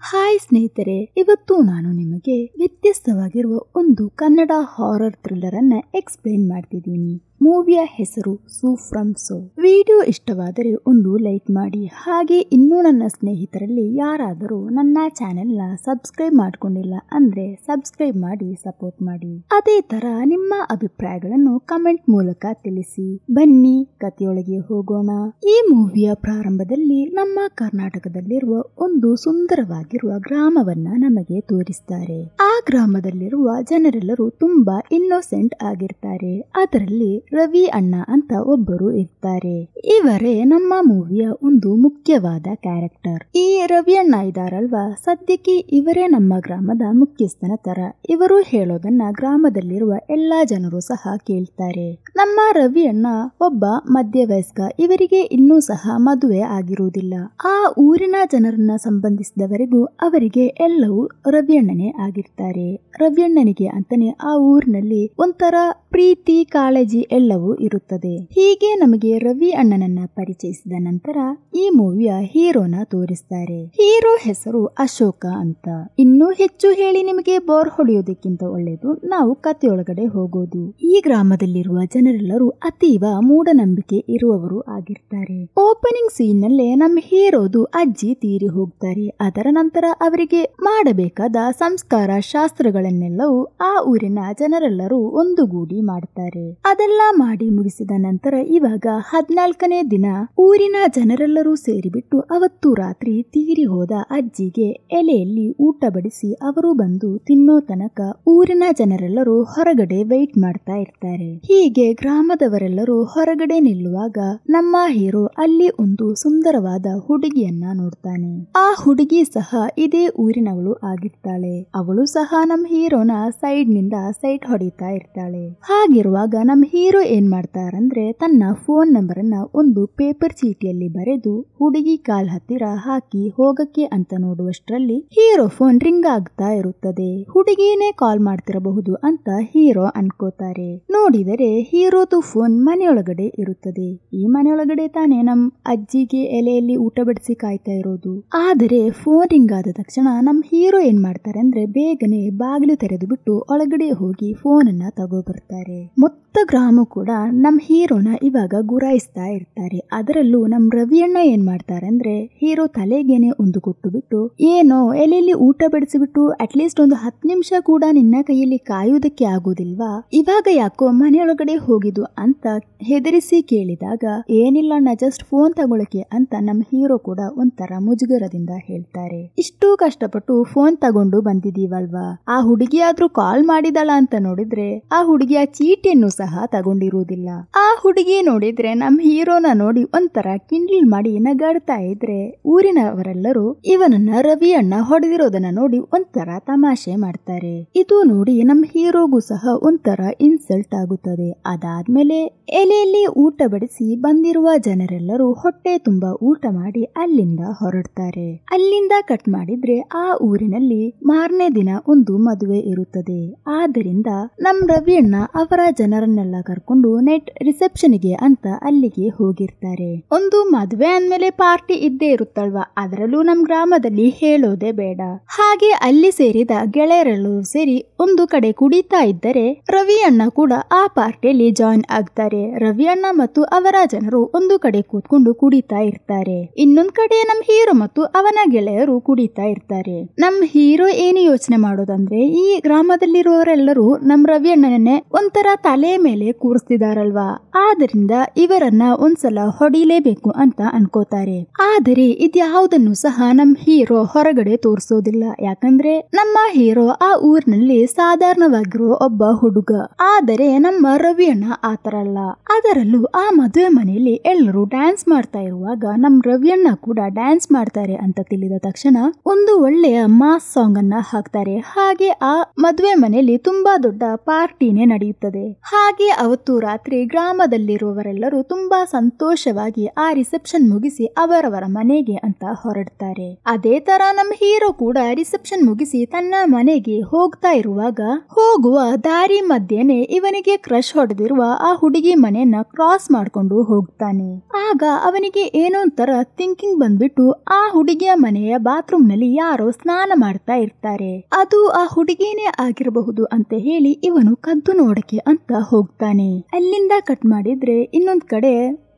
Hi ಸ್ನೇಹಿತರೆ, ಇವತ್ತು ನಾನು ನಿಮಗೆ ವ್ಯತ್ಯಸ್ತವಾಗಿರುವ ಒಂದು ಕನ್ನಡ ಹಾರರ್ ಥ್ರಿಲ್ಲರ್ ಅನ್ನ ಎಕ್ಸ್ಪ್ಲೇನ್ ಮಾಡ್ತಿದ್ದೀನಿ. ಮೂವಿಯ ಹೆಸರು ಸೂ ಫ್ರಮ್ ಸೋ. ವಿಡಿಯೋ ಇಷ್ಟವಾದರೆ ಒಂದು ಲೈಕ್ ಮಾಡಿ. ಹಾಗೆ ಇನ್ನೂ ನನ್ನ ಸ್ನೇಹಿತರಲ್ಲಿ ಯಾರಾದರೂ ನನ್ನ ಚಾನೆಲ್ ನ ಸಬ್ಸ್ಕ್ರೈಬ್ ಮಾಡ್ಕೊಂಡಿಲ್ಲ ಅಂದ್ರೆ ಸಬ್ಸ್ಕ್ರೈಬ್ ಮಾಡಿ ಸಪೋರ್ಟ್ ಮಾಡಿ. ಅದೇ ತರ ನಿಮ್ಮ ಅಭಿಪ್ರಾಯಗಳನ್ನು ಕಮೆಂಟ್ ಮೂಲಕ ತಿಳಿಸಿ. ಬನ್ನಿ ಕಥೆಯೊಳಗೆ ಹೋಗೋಣ. ಈ ಮೂವಿಯ ಪ್ರಾರಂಭದಲ್ಲಿ ನಮ್ಮ ಕರ್ನಾಟಕದಲ್ಲಿರುವ ಒಂದು ಸುಂದರವಾಗಿರುವ ಗ್ರಾಮವನ್ನ ನಮಗೆ ತೋರಿಸ್ತಾರೆ. ಆ ಗ್ರಾಮದಲ್ಲಿರುವ ಜನರೆಲ್ಲರೂ ತುಂಬಾ ಇನ್ನೋಸೆಂಟ್ ಆಗಿರ್ತಾರೆ. ಅದರಲ್ಲಿ ರವಿ ಅಣ್ಣ ಅಂತ ಒಬ್ಬರು ಇರ್ತಾರೆ. ಇವರೇ ನಮ್ಮ ಮೂವಿಯ ಒಂದು ಮುಖ್ಯವಾದ ಕ್ಯಾರೆಕ್ಟರ್. ಈ ರವಿ ಅಣ್ಣ ಇದಾರಲ್ವಾ, ಸದ್ಯಕ್ಕೆ ಇವರೇ ನಮ್ಮ ಗ್ರಾಮದ ಮುಖ್ಯಸ್ಥನ ತರ. ಇವರು ಹೇಳೋದನ್ನ ಗ್ರಾಮದಲ್ಲಿರುವ ಎಲ್ಲಾ ಜನರು ಸಹ ಕೇಳ್ತಾರೆ. ನಮ್ಮ ರವಿ ಅಣ್ಣ ಒಬ್ಬ ಮಧ್ಯವಯಸ್ಕ. ಇವರಿಗೆ ಇನ್ನೂ ಸಹ ಮದುವೆ ಆಗಿರುವುದಿಲ್ಲ. ಆ ಊರಿನ ಜನರನ್ನ ಸಂಬಂಧಿಸಿದವರೆಗೂ ಅವರಿಗೆ ಎಲ್ಲವೂ ರವಿ ಅಣ್ಣನೇ ಆಗಿರ್ತಾರೆ. ರವಿ ಅಣ್ಣನಿಗೆ ಅಂತಾನೆ ಆ ಊರಿನಲ್ಲಿ ಒಂಥರ ಪ್ರೀತಿ ಕಾಳಜಿ ಎಲ್ಲವೂ ಇರುತ್ತದೆ. ಹೀಗೆ ನಮಗೆ ರವಿ ಅಣ್ಣನನ್ನ ಪರಿಚಯಿಸಿದ ನಂತರ ಈ ಮೂವಿಯ ಹೀರೋನ ತೋರಿಸ್ತಾರೆ. ಹೀರೋ ಹೆಸರು ಅಶೋಕ ಅಂತ. ಇನ್ನೂ ಹೆಚ್ಚು ಹೇಳಿ ನಿಮಗೆ ಬೋರ್ ಹೊಡೆಯೋದಕ್ಕಿಂತ ಒಳ್ಳೆಯದು ನಾವು ಕಥೆಯೊಳಗಡೆ ಹೋಗೋದು. ಈ ಗ್ರಾಮದಲ್ಲಿರುವ ಜನರೆಲ್ಲರೂ ಅತೀವ ಮೂಢನಂಬಿಕೆ ಇರುವವರು ಆಗಿರ್ತಾರೆ. ಓಪನಿಂಗ್ ಸೀನ್ ನಲ್ಲೇ ನಮ್ಮ ಹೀರೋದು ಅಜ್ಜಿ ತೀರಿ ಹೋಗ್ತಾರೆ. ಅದರ ನಂತರ ಅವರಿಗೆ ಮಾಡಬೇಕಾದ ಸಂಸ್ಕಾರ ಶಾಸ್ತ್ರಗಳನ್ನೆಲ್ಲವೂ ಆ ಊರಿನ ಜನರೆಲ್ಲರೂ ಒಂದುಗೂಡಿ ಮಾಡ್ತಾರೆ. ಅದೆಲ್ಲ ಮಾಡಿ ಮುಗಿಸಿದ ನಂತರ ಇವಾಗ 14ನೇ ದಿನ ಊರಿನ ಜನರೆಲ್ಲರೂ ಸೇರಿಬಿಟ್ಟು ಅವತ್ತು ರಾತ್ರಿ ತೀರಿ ಹೋದ ಅಜ್ಜಿಗೆ ಎಲೆಯಲ್ಲಿ ಊಟ ಬಡಿಸಿ ಅವರು ಬಂದು ತಿನ್ನೋ ತನಕ ಊರಿನ ಜನರೆಲ್ಲರೂ ಹೊರಗಡೆ ವೆಯ್ಟ್ ಮಾಡ್ತಾ ಇರ್ತಾರೆ. ಹೀಗೆ ಗ್ರಾಮದವರೆಲ್ಲರೂ ಹೊರಗಡೆ ನಿಲ್ಲುವಾಗ ನಮ್ಮ ಹೀರೋ ಅಲ್ಲಿ ಒಂದು ಸುಂದರವಾದ ಹುಡುಗಿಯನ್ನ ನೋಡ್ತಾನೆ. ಆ ಹುಡುಗಿ ಸಹ ಇದೇ ಊರಿನವಳು ಆಗಿರ್ತಾಳೆ. ಅವಳು ಸಹ ನಮ್ಮ ಹೀರೋನ ಸೈಡ್ ನಿಂದ ಸೈಡ್ ಹೊಡಿತಾ ಇರ್ತಾಳೆ. ಹಾಗಿರುವಾಗ ನಮ್ಮ ಹೀರೋ ಏನ್ ಮಾಡ್ತಾರಂದ್ರೆ ತನ್ನ ಫೋನ್ ನಂಬರ್ ಅನ್ನ ಒಂದು ಪೇಪರ್ ಚೀಟಿಯಲ್ಲಿ ಬರೆದು ಹುಡುಗಿ ಕಾಲ್ ಹತ್ತಿರ ಹಾಕಿ ಹೋಗಕ್ಕೆ ಅಂತ ನೋಡುವಷ್ಟರಲ್ಲಿ ಹೀರೋ ಫೋನ್ ರಿಂಗ್ ಆಗ್ತಾ ಇರುತ್ತದೆ. ಹುಡುಗಿನೇ ಕಾಲ್ ಮಾಡ್ತಿರಬಹುದು ಅಂತ ಹೀರೋ ಅನ್ಕೋತಾರೆ. ನೋಡಿದರೆ ಹೀರೋದು ಫೋನ್ ಮನೆಯೊಳಗಡೆ ಇರುತ್ತದೆ. ಈ ಮನೆಯೊಳಗಡೆ ತಾನೇ ನಮ್ ಅಜ್ಜಿಗೆ ಎಲೆಯಲ್ಲಿ ಊಟ ಬಡಿಸಿ ಕಾಯ್ತಾ ಇರೋದು. ಆದರೆ ಫೋನ್ ರಿಂಗ್ ಆದ ತಕ್ಷಣ ನಮ್ ಹೀರೋ ಏನ್ ಮಾಡ್ತಾರೆ ಅಂದ್ರೆ ಬೇಗನೆ ಬಾಗಿಲು ತೆರೆದು ಬಿಟ್ಟು ಒಳಗಡೆ ಹೋಗಿ ಫೋನ್ ಅನ್ನ ತಗೋ ಬರ್ತಾರೆ. ಮೊತ್ತ ಗ್ರಾಮ ಕೂಡ ನಮ್ ಹೀರೋನ ಇವಾಗ ಗುರಾಯಿಸ್ತಾ ಇರ್ತಾರೆ. ಅದರಲ್ಲೂ ನಮ್ ರವಿ ಅಣ್ಣ ಏನ್ ಮಾಡ್ತಾರೆ ಅಂದ್ರೆ ಹೀರೋ ತಲೆಗೇನೆ ಒಂದು ಕೊಟ್ಟು ಬಿಟ್ಟು, ಏನೋ ಎಲೆಯಲ್ಲಿ ಊಟ ಬಡಿಸಿಬಿಟ್ಟು ಅಟ್ಲೀಸ್ಟ್ ಒಂದು 10 ನಿಮಿಷ ಕೂಡ ನಿನ್ನ ಕೈಯಲ್ಲಿ ಕಾಯುವುದಕ್ಕೆ ಆಗೋದಿಲ್ವಾ, ಇವಾಗ ಯಾಕೋ ಮನೆಯೊಳಗಡೆ ಹೋಗಿದ್ದು ಅಂತ ಹೆದರಿಸಿ ಕೇಳಿದಾಗ, ಏನಿಲ್ಲ ಅಣ್ಣ ಜಸ್ಟ್ ಫೋನ್ ತಗೊಳಕ್ಕೆ ಅಂತ ನಮ್ ಹೀರೋ ಕೂಡ ಒಂಥರ ಮುಜುಗರದಿಂದ ಹೇಳ್ತಾರೆ. ಇಷ್ಟು ಕಷ್ಟಪಟ್ಟು ಫೋನ್ ತಗೊಂಡು ಬಂದಿದೀವಲ್ವಾ, ಆ ಹುಡುಗಿ ಆದ್ರೂ ಕಾಲ್ ಮಾಡಿದಳ ಅಂತ ನೋಡಿದ್ರೆ ಆ ಹುಡುಗಿಯ ಚೀಟಿಯನ್ನು ಸಹ ತಗೊಂಡಿರುವುದಿಲ್ಲ. ಆ ಹುಡುಗಿ ನೋಡಿದ್ರೆ ನಮ್ ಹೀರೋನ ನೋಡಿ ಒಂಥರ ಕಿಂಡಲ್ ಮಾಡಿ ನಗಾಡ್ತಾ ಇದ್ರೆ ಊರಿನವರೆಲ್ಲರೂ ಇವನನ್ನ ರವಿ ಅಣ್ಣ ಹೊಡೆದಿರೋದನ್ನ ನೋಡಿ ಒಂಥರ ತಮಾಷೆ ಮಾಡ್ತಾರೆ. ಇದು ನೋಡಿ ನಮ್ ಹೀರೋಗೂ ಸಹ ಒಂಥರ ಇನ್ಸಲ್ಟ್ ಆಗುತ್ತದೆ. ಅದಾದ್ಮೇಲೆ ಎಲೆಯಲ್ಲಿ ಊಟ ಬಡಿಸಿ ಬಂದಿರುವ ಜನರೆಲ್ಲರೂ ಹೊಟ್ಟೆ ತುಂಬಾ ಊಟ ಮಾಡಿ ಅಲ್ಲಿಂದ ಹೊರಡ್ತಾರೆ. ಅಲ್ಲಿಂದ ಕಟ್ ಮಾಡಿದ್ರೆ ಆ ಊರಿನಲ್ಲಿ ಮಾರನೇ ದಿನ ಒಂದು ಮದುವೆ ಇರುತ್ತದೆ. ಆದ್ದರಿಂದ ನಮ್ ರವಿ ಅಣ್ಣ ಅವರ ಜನರನ್ನೆಲ್ಲ ಕರ್ಕೊಂಡು ನೆಟ್ ರಿಸೆಪ್ಷನ್ ಗೆ ಅಂತ ಅಲ್ಲಿಗೆ ಹೋಗಿರ್ತಾರೆ. ಒಂದು ಮದುವೆ ಅಂದ್ಮೇಲೆ ಪಾರ್ಟಿ ಇದ್ದೇ ಇರುತ್ತಲ್ವಾ, ಅದರಲ್ಲೂ ನಮ್ ಗ್ರಾಮದಲ್ಲಿ ಹೇಳೋದೇ ಬೇಡ. ಹಾಗೆ ಅಲ್ಲಿ ಸೇರಿದ ಗೆಳೆಯರೆಲ್ಲರೂ ಸೇರಿ ಒಂದು ಕಡೆ ಕುಡಿತಾ ಇದ್ದರೆ ರವಿ ಅಣ್ಣ ಕೂಡ ಆ ಪಾರ್ಟಿಯಲ್ಲಿ ಜಾಯಿನ್ ಆಗ್ತಾರೆ. ರವಿ ಅಣ್ಣ ಮತ್ತು ಅವರ ಜನರು ಒಂದು ಕಡೆ ಕೂತ್ಕೊಂಡು ಕುಡಿತಾ ಇರ್ತಾರೆ. ಇನ್ನೊಂದ್ ಕಡೆ ನಮ್ ಹೀರೋ ಮತ್ತು ಅವನ ಗೆಳೆಯರು ಕುಡಿತಾ ಇರ್ತಾರೆ. ನಮ್ ಹೀರೋ ಏನು ಯೋಚನೆ ಮಾಡೋದಂದ್ರೆ ಈ ಗ್ರಾಮದಲ್ಲಿರುವವರೆಲ್ಲರೂ ನಮ್ ರವಿ ಅಣ್ಣನನ್ನೇ ಒಂಥರ ತಲೆ ಮೇಲೆ ಕೂರಿಸ್ತಿದಾರಲ್ವಾ, ಆದ್ರಿಂದ ಇವರನ್ನ ಒಂದ್ಸಲ ಹೊಡಿಲೇಬೇಕು ಅಂತ ಅನ್ಕೋತಾರೆ. ಆದರೆ ಇದ್ಯಾವುದನ್ನು ಸಹ ನಮ್ ಹೀರೋ ಹೊರಗಡೆ ತೋರಿಸೋದಿಲ್ಲ. ಯಾಕಂದ್ರೆ ನಮ್ಮ ಹೀರೋ ಆ ಊರಿನಲ್ಲಿ ಸಾಧಾರಣವಾಗಿರೋ ಒಬ್ಬ ಹುಡುಗ. ಆದರೆ ನಮ್ಮ ರವಿ ಅಣ್ಣ ಆತರ ಅಲ್ಲ. ಅದರಲ್ಲೂ ಆ ಮದುವೆ ಮನೆಯಲ್ಲಿ ಎಲ್ಲರೂ ಡ್ಯಾನ್ಸ್ ಮಾಡ್ತಾ ಇರುವಾಗ ನಮ್ ರವಿ ಅಣ್ಣ ಕೂಡ ಡ್ಯಾನ್ಸ್ ಮಾಡ್ತಾರೆ ಅಂತ ತಿಳಿದ ತಕ್ಷಣ ಒಂದು ಒಳ್ಳೆಯ ಮಾಸ್ ಸಾಂಗ್ ಅನ್ನ ಹಾಕ್ತಾರೆ. ಹಾಗೆ ಆ ಮದುವೆ ಮನೆಯಲ್ಲಿ ತುಂಬಾ ದೊಡ್ಡ ಪಾರ್ಟಿನೇ ನಡೆಯುತ್ತದೆ. ಹಾಗೆ ಅವತ್ತು ಅವತ್ತು ರಾತ್ರಿ ಗ್ರಾಮದಲ್ಲಿರುವವರೆಲ್ಲರೂ ತುಂಬಾ ಸಂತೋಷವಾಗಿ ಆ ರಿಸೆಪ್ಷನ್ ಮುಗಿಸಿ ಅವರವರ ಮನೆಗೆ ಅಂತ ಹೊರಡ್ತಾರೆ. ಅದೇ ತರ ನಮ್ಮ ಹೀರೋ ಕೂಡ ರಿಸೆಪ್ಷನ್ ಮುಗಿಸಿ ತನ್ನ ಮನೆಗೆ ಹೋಗ್ತಾ ಇರುವಾಗ ಹೋಗುವ ದಾರಿ ಮಧ್ಯೆನೆ ಇವನಿಗೆ ಕ್ರಶ್ ಹೊಡೆದಿರುವ ಆ ಹುಡುಗಿ ಮನೆಯನ್ನ ಕ್ರಾಸ್ ಮಾಡ್ಕೊಂಡು ಹೋಗ್ತಾನೆ. ಆಗ ಅವನಿಗೆ ಏನೋ ಒಂಥರ ಥಿಂಕಿಂಗ್ ಬಂದ್ಬಿಟ್ಟು ಆ ಹುಡುಗಿಯ ಮನೆಯ ಬಾತ್ರೂಮ್ ನಲ್ಲಿ ಯಾರೋ ಸ್ನಾನ ಮಾಡ್ತಾ ಇರ್ತಾರೆ, ಅದು ಆ ಹುಡುಗಿನೇ ಆಗಿರಬಹುದು ಅಂತ ಹೇಳಿ ಇವನು ಕದ್ದು ನೋಡಕ್ಕೆ ಅಂತ ಹೋಗ್ತಾನೆ. ಅಲ್ಲಿಂದ ಕಟ್ ಮಾಡಿದ್ರೆ ಇನ್ನೊಂದ್ ಕಡೆ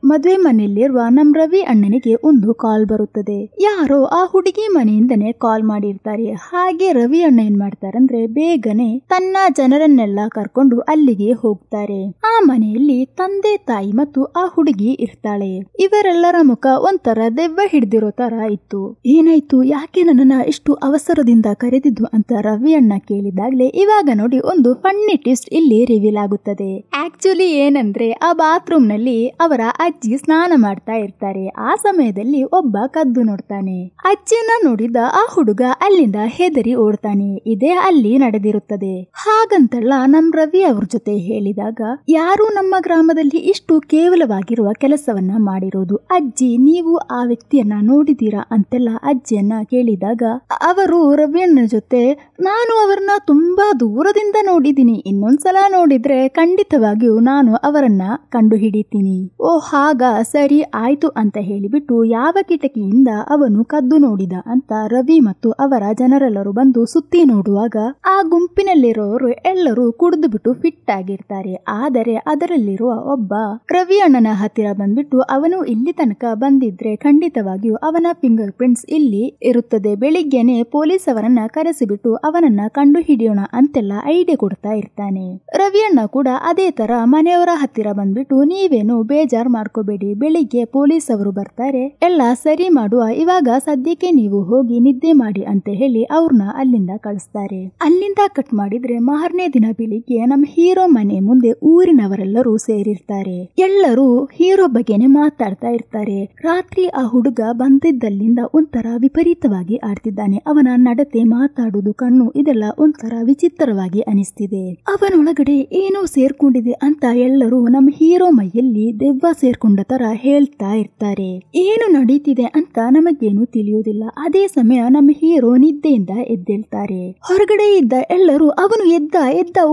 ಮದುವೆ ಮನೆಯಲ್ಲಿರುವ ನಮ್ ರವಿ ಅಣ್ಣನಿಗೆ ಒಂದು ಕಾಲ್ ಬರುತ್ತದೆ. ಯಾರೋ ಆ ಹುಡುಗಿ ಮನೆಯಿಂದನೇ ಕಾಲ್ ಮಾಡಿರ್ತಾರೆ. ಹಾಗೆ ರವಿ ಅಣ್ಣ ಏನ್ ಮಾಡ್ತಾರಂದ್ರೆ ಬೇಗನೆ ತನ್ನ ಜನರನ್ನೆಲ್ಲ ಕರ್ಕೊಂಡು ಅಲ್ಲಿಗೆ ಹೋಗ್ತಾರೆ. ಆ ಮನೆಯಲ್ಲಿ ತಂದೆ ತಾಯಿ ಮತ್ತು ಆ ಹುಡುಗಿ ಇರ್ತಾಳೆ. ಇವರೆಲ್ಲರ ಮುಖ ಒಂಥರ ದೆವ್ವ ಹಿಡ್ದಿರೋ ತರ ಇತ್ತು. ಏನಾಯ್ತು, ಯಾಕೆ ನನ್ನನ್ನ ಇಷ್ಟು ಅವಸರದಿಂದ ಕರೆದಿದ್ದು ಅಂತ ರವಿ ಅಣ್ಣ ಕೇಳಿದಾಗ್ಲೇ ಇವಾಗ ನೋಡಿ ಒಂದು ಫನ್ನಿ ಟ್ವಿಸ್ಟ್ ಇಲ್ಲಿ ರಿವೀಲ್ ಆಗುತ್ತದೆ. ಆಕ್ಚುಲಿ ಏನಂದ್ರೆ ಆ ಬಾತ್ರೂಮ್ ನಲ್ಲಿ ಅವರ ಅಜ್ಜಿ ಸ್ನಾನ ಮಾಡ್ತಾ ಇರ್ತಾರೆ. ಆ ಸಮಯದಲ್ಲಿ ಒಬ್ಬ ಕದ್ದು ನೋಡ್ತಾನೆ. ಅಜ್ಜಿನ ನೋಡಿದ ಆ ಹುಡುಗ ಅಲ್ಲಿಂದ ಹೆದರಿ ಓಡ್ತಾನೆ. ಇದೇ ಅಲ್ಲಿ ನಡೆದಿರುತ್ತದೆ. ಹಾಗಂತಲ್ಲ ನಮ್ ರವಿ ಅವ್ರ ಜೊತೆ ಹೇಳಿದಾಗ, ಯಾರು ನಮ್ಮ ಗ್ರಾಮದಲ್ಲಿ ಇಷ್ಟು ಕೇವಲವಾಗಿರುವ ಕೆಲಸವನ್ನ ಮಾಡಿರೋದು, ಅಜ್ಜಿ ನೀವು ಆ ವ್ಯಕ್ತಿಯನ್ನ ನೋಡಿದೀರಾ ಅಂತೆಲ್ಲ ಅಜ್ಜಿಯನ್ನ ಕೇಳಿದಾಗ ಅವರು ರವಿಯನ್ನ ಜೊತೆ, ನಾನು ಅವರನ್ನ ತುಂಬಾ ದೂರದಿಂದ ನೋಡಿದೀನಿ, ಇನ್ನೊಂದ್ಸಲ ನೋಡಿದ್ರೆ ಖಂಡಿತವಾಗಿಯೂ ನಾನು ಅವರನ್ನ ಕಂಡು ಹಿಡಿತೀನಿ. ಓ ಹಾಗ, ಸರಿ ಆಯ್ತು ಅಂತ ಹೇಳಿಬಿಟ್ಟು ಯಾವ ಕಿಟಕಿಯಿಂದ ಅವನು ಕದ್ದು ನೋಡಿದ ಅಂತ ರವಿ ಮತ್ತು ಅವರ ಜನರೆಲ್ಲರೂ ಬಂದು ಸುತ್ತಿ ನೋಡುವಾಗ ಆ ಗುಂಪಿನಲ್ಲಿರೋರು ಎಲ್ಲರೂ ಕುಡಿದು ಬಿಟ್ಟು ಫಿಟ್ ಆಗಿರ್ತಾರೆ. ಆದರೆ ಅದರಲ್ಲಿರುವ ಒಬ್ಬ ರವಿ ಅಣ್ಣನ ಹತ್ತಿರ ಬಂದ್ಬಿಟ್ಟು, ಅವನು ಇಲ್ಲಿ ತನಕ ಬಂದಿದ್ರೆ ಖಂಡಿತವಾಗಿಯೂ ಅವನ ಫಿಂಗರ್ ಪ್ರಿಂಟ್ಸ್ ಇಲ್ಲಿ ಇರುತ್ತದೆ, ಬೆಳಿಗ್ಗೆನೆ ಪೊಲೀಸ್ ಅವರನ್ನ ಕರೆಸಿಬಿಟ್ಟು ಅವನನ್ನ ಕಂಡು ಹಿಡಿಯೋಣ ಅಂತೆಲ್ಲ ಐಡಿಯಾ ಕೊಡ್ತಾ ಇರ್ತಾನೆ. ರವಿ ಅಣ್ಣ ಕೂಡ ಅದೇ ತರ ಮನೆಯವರ ಹತ್ತಿರ ಬಂದ್ಬಿಟ್ಟು, ನೀವೇನು ಬೇಜಾರ್ ಮಾಡ್ಕೋಬೇಡಿ, ಬೆಳಿಗ್ಗೆ ಪೊಲೀಸ್ ಅವರು ಬರ್ತಾರೆ, ಎಲ್ಲ ಸರಿ ಮಾಡುವ, ಇವಾಗ ಸದ್ಯಕ್ಕೆ ನೀವು ಹೋಗಿ ನಿದ್ದೆ ಮಾಡಿ ಅಂತ ಹೇಳಿ ಅವ್ರನ್ನ ಅಲ್ಲಿಂದ ಕಳಿಸ್ತಾರೆ. ಅಲ್ಲಿಂದ ಕಟ್ ಮಾಡಿದ್ರೆ ಮಾರನೇ ದಿನ ಬೆಳಿಗ್ಗೆ ನಮ್ಮ ಹೀರೋ ಮನೆ ಮುಂದೆ ಊರಿನವರೆಲ್ಲರೂ ಸೇರಿರ್ತಾರೆ. ಎಲ್ಲರೂ ಹೀರೋ ಬಗ್ಗೆನೆ ಮಾತಾಡ್ತಾ ಇರ್ತಾರೆ. ರಾತ್ರಿ ಆ ಹುಡುಗ ಬಂದಿದ್ದಲ್ಲಿಂದ ಒಂಥರ ವಿಪರೀತವಾಗಿ ಆಡ್ತಿದ್ದಾನೆ. ಅವನ ನಡತೆ, ಮಾತಾಡುವುದು, ಕಣ್ಣು ಇದೆಲ್ಲ ಒಂಥರ ವಿಚಿತ್ರವಾಗಿ ಅನಿಸ್ತಿದೆ. ಅವನೊಳಗಡೆ ಏನೋ ಸೇರ್ಕೊಂಡಿದೆ ಅಂತ ಎಲ್ಲರೂ ನಮ್ಮ ಹೀರೋ ಮೈಯಲ್ಲಿ ದೆವ್ವ ಸೇರ್ಕೊಂಡ ತರ ಹೇಳ್ತಾ ಇರ್ತಾರೆ. ಏನು ನಡೀತಿದೆ ಅಂತ ನಮಗೇನು ತಿಳಿಯುವುದಿಲ್ಲ. ಅದೇ ಸಮಯ ನಮ್ಮ ಹೀರೋ ನಿದ್ದೆಯಿಂದ ಎದ್ದೇಳ್ತಾರೆ. ಹೊರಗಡೆ ಇದ್ದ ಎಲ್ಲರೂ ಅವನು ಎದ್ದ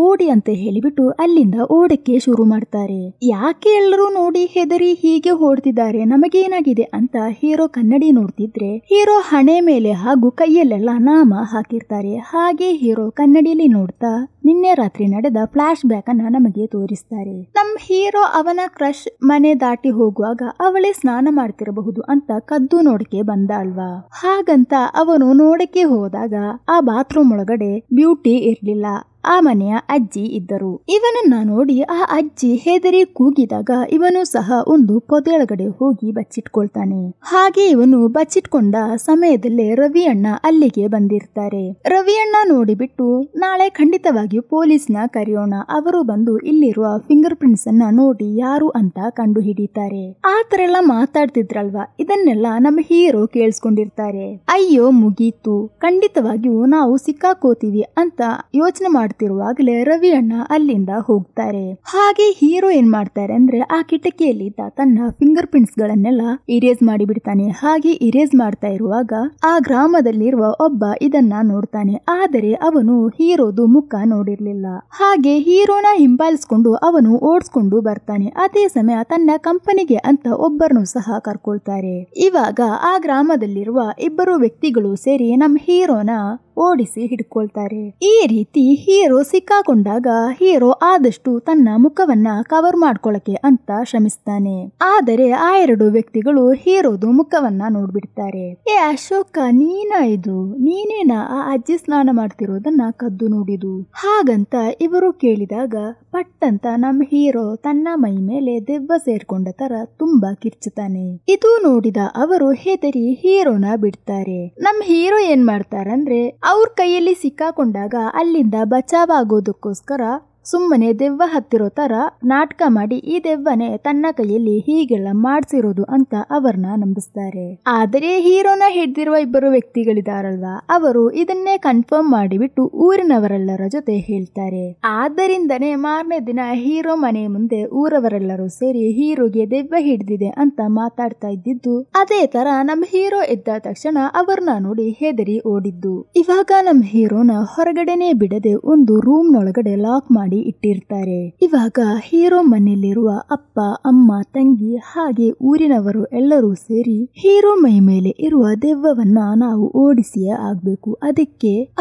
ಓಡಿ ಅಂತ ಹೇಳಿಬಿಟ್ಟು ಅಲ್ಲಿಂದ ಓಡಕ್ಕೆ ಶುರು ಮಾಡ್ತಾರೆ. ಯಾಕೆ ಎಲ್ಲರೂ ನೋಡಿ ಹೆದರಿ ಹೀಗೆ ಓಡ್ತಿದ್ದಾರೆ, ನಮಗೇನಾಗಿದೆ ಅಂತ ಹೀರೋ ಕನ್ನಡಿ ನೋಡ್ತಿದ್ರೆ ಹೀರೋ ಹಣೆ ಮೇಲೆ ಹಾಗೂ ಕೈಯಲ್ಲೆಲ್ಲ ನಾಮ ಹಾಕಿರ್ತಾರೆ. ಹಾಗೆ ಹೀರೋ ಕನ್ನಡಿಯಲ್ಲಿ ನೋಡ್ತಾ ನಿನ್ನೆ ರಾತ್ರಿ ನಡೆದ ಫ್ಲಾಶ್ ಬ್ಯಾಕ್ ಅನ್ನ ನಮಗೆ ತೋರಿಸ್ತಾರೆ. ನಮ್ಮ ಹೀರೋ ಅವನ ಕ್ರಶ್ ಮನೆ ದಾಟಿ ಹೋಗುವಾಗ ಅವಳೇ ಸ್ನಾನ ಮಾಡ್ತಿರಬಹುದು ಅಂತ ಕದ್ದು ನೋಡಕ್ಕೆ ಬಂದ ಅಲ್ವಾ. ಹಾಗಂತ ಅವನು ನೋಡಕ್ಕೆ ಹೋದಾಗ ಆ ಬಾತ್ರೂಮ್ ಒಳಗಡೆ ಬ್ಯೂಟಿ ಇರ್ಲಿಲ್ಲ, ಆ ಮನೆಯ ಅಜ್ಜಿ ಇದ್ದರು. ಇವನನ್ನ ನೋಡಿ ಆ ಅಜ್ಜಿ ಹೆದರಿ ಕೂಗಿದಾಗ ಇವನು ಸಹ ಒಂದು ಪೊದೆಯೊಳಗಡೆ ಹೋಗಿ ಬಚ್ಚಿಟ್ಕೊಳ್ತಾನೆ. ಹಾಗೆ ಇವನು ಬಚ್ಚಿಟ್ಕೊಂಡ ಸಮಯದಲ್ಲೇ ರವಿ ಅಣ್ಣ ಅಲ್ಲಿಗೆ ಬಂದಿರ್ತಾರೆ. ರವಿ ಅಣ್ಣ ನೋಡಿಬಿಟ್ಟು, ನಾಳೆ ಖಂಡಿತವಾಗಿಯೂ ಪೊಲೀಸ್ನ ಕರೆಯೋಣ, ಅವರು ಬಂದು ಇಲ್ಲಿರುವ ಫಿಂಗರ್ ಪ್ರಿಂಟ್ಸ್ ಅನ್ನ ನೋಡಿ ಯಾರು ಅಂತ ಕಂಡು ಹಿಡಿತಾರೆ. ಆ ತರ ಎಲ್ಲ ಮಾತಾಡ್ತಿದ್ರಲ್ವಾ, ಇದನ್ನೆಲ್ಲ ನಮ್ಮ ಹೀರೋ ಕೇಳಿಸ್ಕೊಂಡಿರ್ತಾರೆ. ಅಯ್ಯೋ ಮುಗೀತು, ಖಂಡಿತವಾಗಿಯೂ ನಾವು ಸಿಕ್ಕಾಕೋತೀವಿ ಅಂತ ಯೋಚನೆ ಮಾಡ್ತಿರುವಾಗಲೇ ರವಿ ಅಣ್ಣ ಅಲ್ಲಿಂದ ಹೋಗ್ತಾರೆ. ಹಾಗೆ ಹೀರೋ ಏನ್ ಮಾಡ್ತಾರೆ ಅಂದ್ರೆ ಆ ಕಿಟಕಿಯಲ್ಲಿದ್ದ ತನ್ನ ಫಿಂಗರ್ ಪ್ರಿಂಟ್ಸ್ ಗಳನ್ನೆಲ್ಲ ಇರೇಸ್ ಮಾಡಿಬಿಡ್ತಾನೆ. ಹಾಗೆ ಇರೇಸ್ ಮಾಡ್ತಾ ಇರುವಾಗ ಆ ಗ್ರಾಮದಲ್ಲಿರುವ ಒಬ್ಬ ಇದನ್ನ ನೋಡ್ತಾನೆ. ಆದರೆ ಅವನು ಹೀರೋದು ಮುಖ ನೋಡಿರ್ಲಿಲ್ಲ. ಹಾಗೆ ಹೀರೋನ ಹಿಂಬಾಲಿಸ್ಕೊಂಡು ಅವನು ಓಡಿಸ್ಕೊಂಡು ಬರ್ತಾನೆ. ಅದೇ ಸಮಯ ತನ್ನ ಕಂಪನಿಗೆ ಅಂತ ಒಬ್ಬರನ್ನು ಸಹ ಕರ್ಕೊಳ್ತಾರೆ. ಇವಾಗ ಆ ಗ್ರಾಮದಲ್ಲಿರುವ ಇಬ್ಬರು ವ್ಯಕ್ತಿಗಳು ಸೇರಿ ನಮ್ಮ ಹೀರೋನ ಓಡಿಸಿ ಹಿಡ್ಕೊಳ್ತಾರೆ. ಈ ರೀತಿ ಹೀರೋ ಸಿಕ್ಕಾಕೊಂಡಾಗ ಹೀರೋ ಆದಷ್ಟು ತನ್ನ ಮುಖವನ್ನ ಕವರ್ ಮಾಡ್ಕೊಳಕ್ಕೆ ಅಂತ ಶ್ರಮಿಸ್ತಾನೆ. ಆದರೆ ಆ ಎರಡು ವ್ಯಕ್ತಿಗಳು ಹೀರೋದು ಮುಖವನ್ನ ನೋಡ್ಬಿಡ್ತಾರೆ. ಏ ಅಶೋಕ, ನೀನೇನಾ ಆ ಅಜ್ಜಿ ಸ್ನಾನ ಮಾಡ್ತಿರೋದನ್ನ ಕದ್ದು ನೋಡಿದು ಹಾಗಂತ ಇವರು ಕೇಳಿದಾಗ ಪಟ್ಟಂತ ನಮ್ಮ ಹೀರೋ ತನ್ನ ಮೈ ಮೇಲೆ ದೆವ್ವ ಸೇರ್ಕೊಂಡ ತರ ತುಂಬಾ ಕಿರ್ಚುತ್ತಾನೆ. ಇದು ನೋಡಿದ ಅವರು ಹೆದರಿ ಹೀರೋನ ಬಿಡ್ತಾರೆ. ನಮ್ಮ ಹೀರೋ ಏನ್ ಮಾಡ್ತಾರಂದ್ರೆ ಅವ್ರ ಕೈಯಲ್ಲಿ ಸಿಕ್ಕಾಕೊಂಡಾಗ ಅಲ್ಲಿಂದ ಬಚಾವ್ ಆಗೋದಕ್ಕೋಸ್ಕರ ಸುಮ್ಮನೆ ದೆವ್ವ ಹತ್ತಿರೋ ತರ ನಾಟಕ ಮಾಡಿ ಈ ದೆವ್ವನೇ ತನ್ನ ಕೈಯಲ್ಲಿ ಹೀಗೆಲ್ಲ ಮಾಡ್ಸಿರೋದು ಅಂತ ಅವರನ್ನ ನಂಬಿಸ್ತಾರೆ. ಆದರೆ ಹೀರೋನ ಹಿಡಿದಿರುವ ಇಬ್ಬರು ವ್ಯಕ್ತಿಗಳಿದಾರಲ್ವಾ, ಅವರು ಇದನ್ನೇ ಕನ್ಫರ್ಮ್ ಮಾಡಿಬಿಟ್ಟು ಊರಿನವರೆಲ್ಲರ ಜೊತೆ ಹೇಳ್ತಾರೆ. ಆದ್ದರಿಂದನೇ ಮಾರನೇ ದಿನ ಹೀರೋ ಮನೆ ಮುಂದೆ ಊರವರೆಲ್ಲರೂ ಸೇರಿ ಹೀರೋಗೆ ದೆವ್ವ ಹಿಡಿದಿದೆ ಅಂತ ಮಾತಾಡ್ತಾ ಇದ್ದಿದ್ದು. ಅದೇ ತರ ನಮ್ ಹೀರೋ ಎದ್ದ ತಕ್ಷಣ ಅವ್ರನ್ನ ನೋಡಿ ಹೆದರಿ ಓಡಿದ್ದು. ಇವಾಗ ನಮ್ ಹೀರೋನ ಹೊರಗಡೆನೆ ಬಿಡದೆ ಒಂದು ರೂಮ್ ನೊಳಗಡೆ ಲಾಕ್ ಮಾಡಿ ಇಟ್ಟಿರ್ತಾರೆ. ಇವಾಗ ಹೀರೋ ಮನೆಯಲ್ಲಿರುವ ಅಪ್ಪ, ಅಮ್ಮ, ತಂಗಿ ಹಾಗೆ ಊರಿನವರು ಎಲ್ಲರೂ ಸೇರಿ ಹೀರೋ ಮೈ ಮೇಲೆ ಇರುವ ದೆವ್ವವನ್ನ ನಾವು ಓಡಿಸಿಯೇ ಆಗ್ಬೇಕು.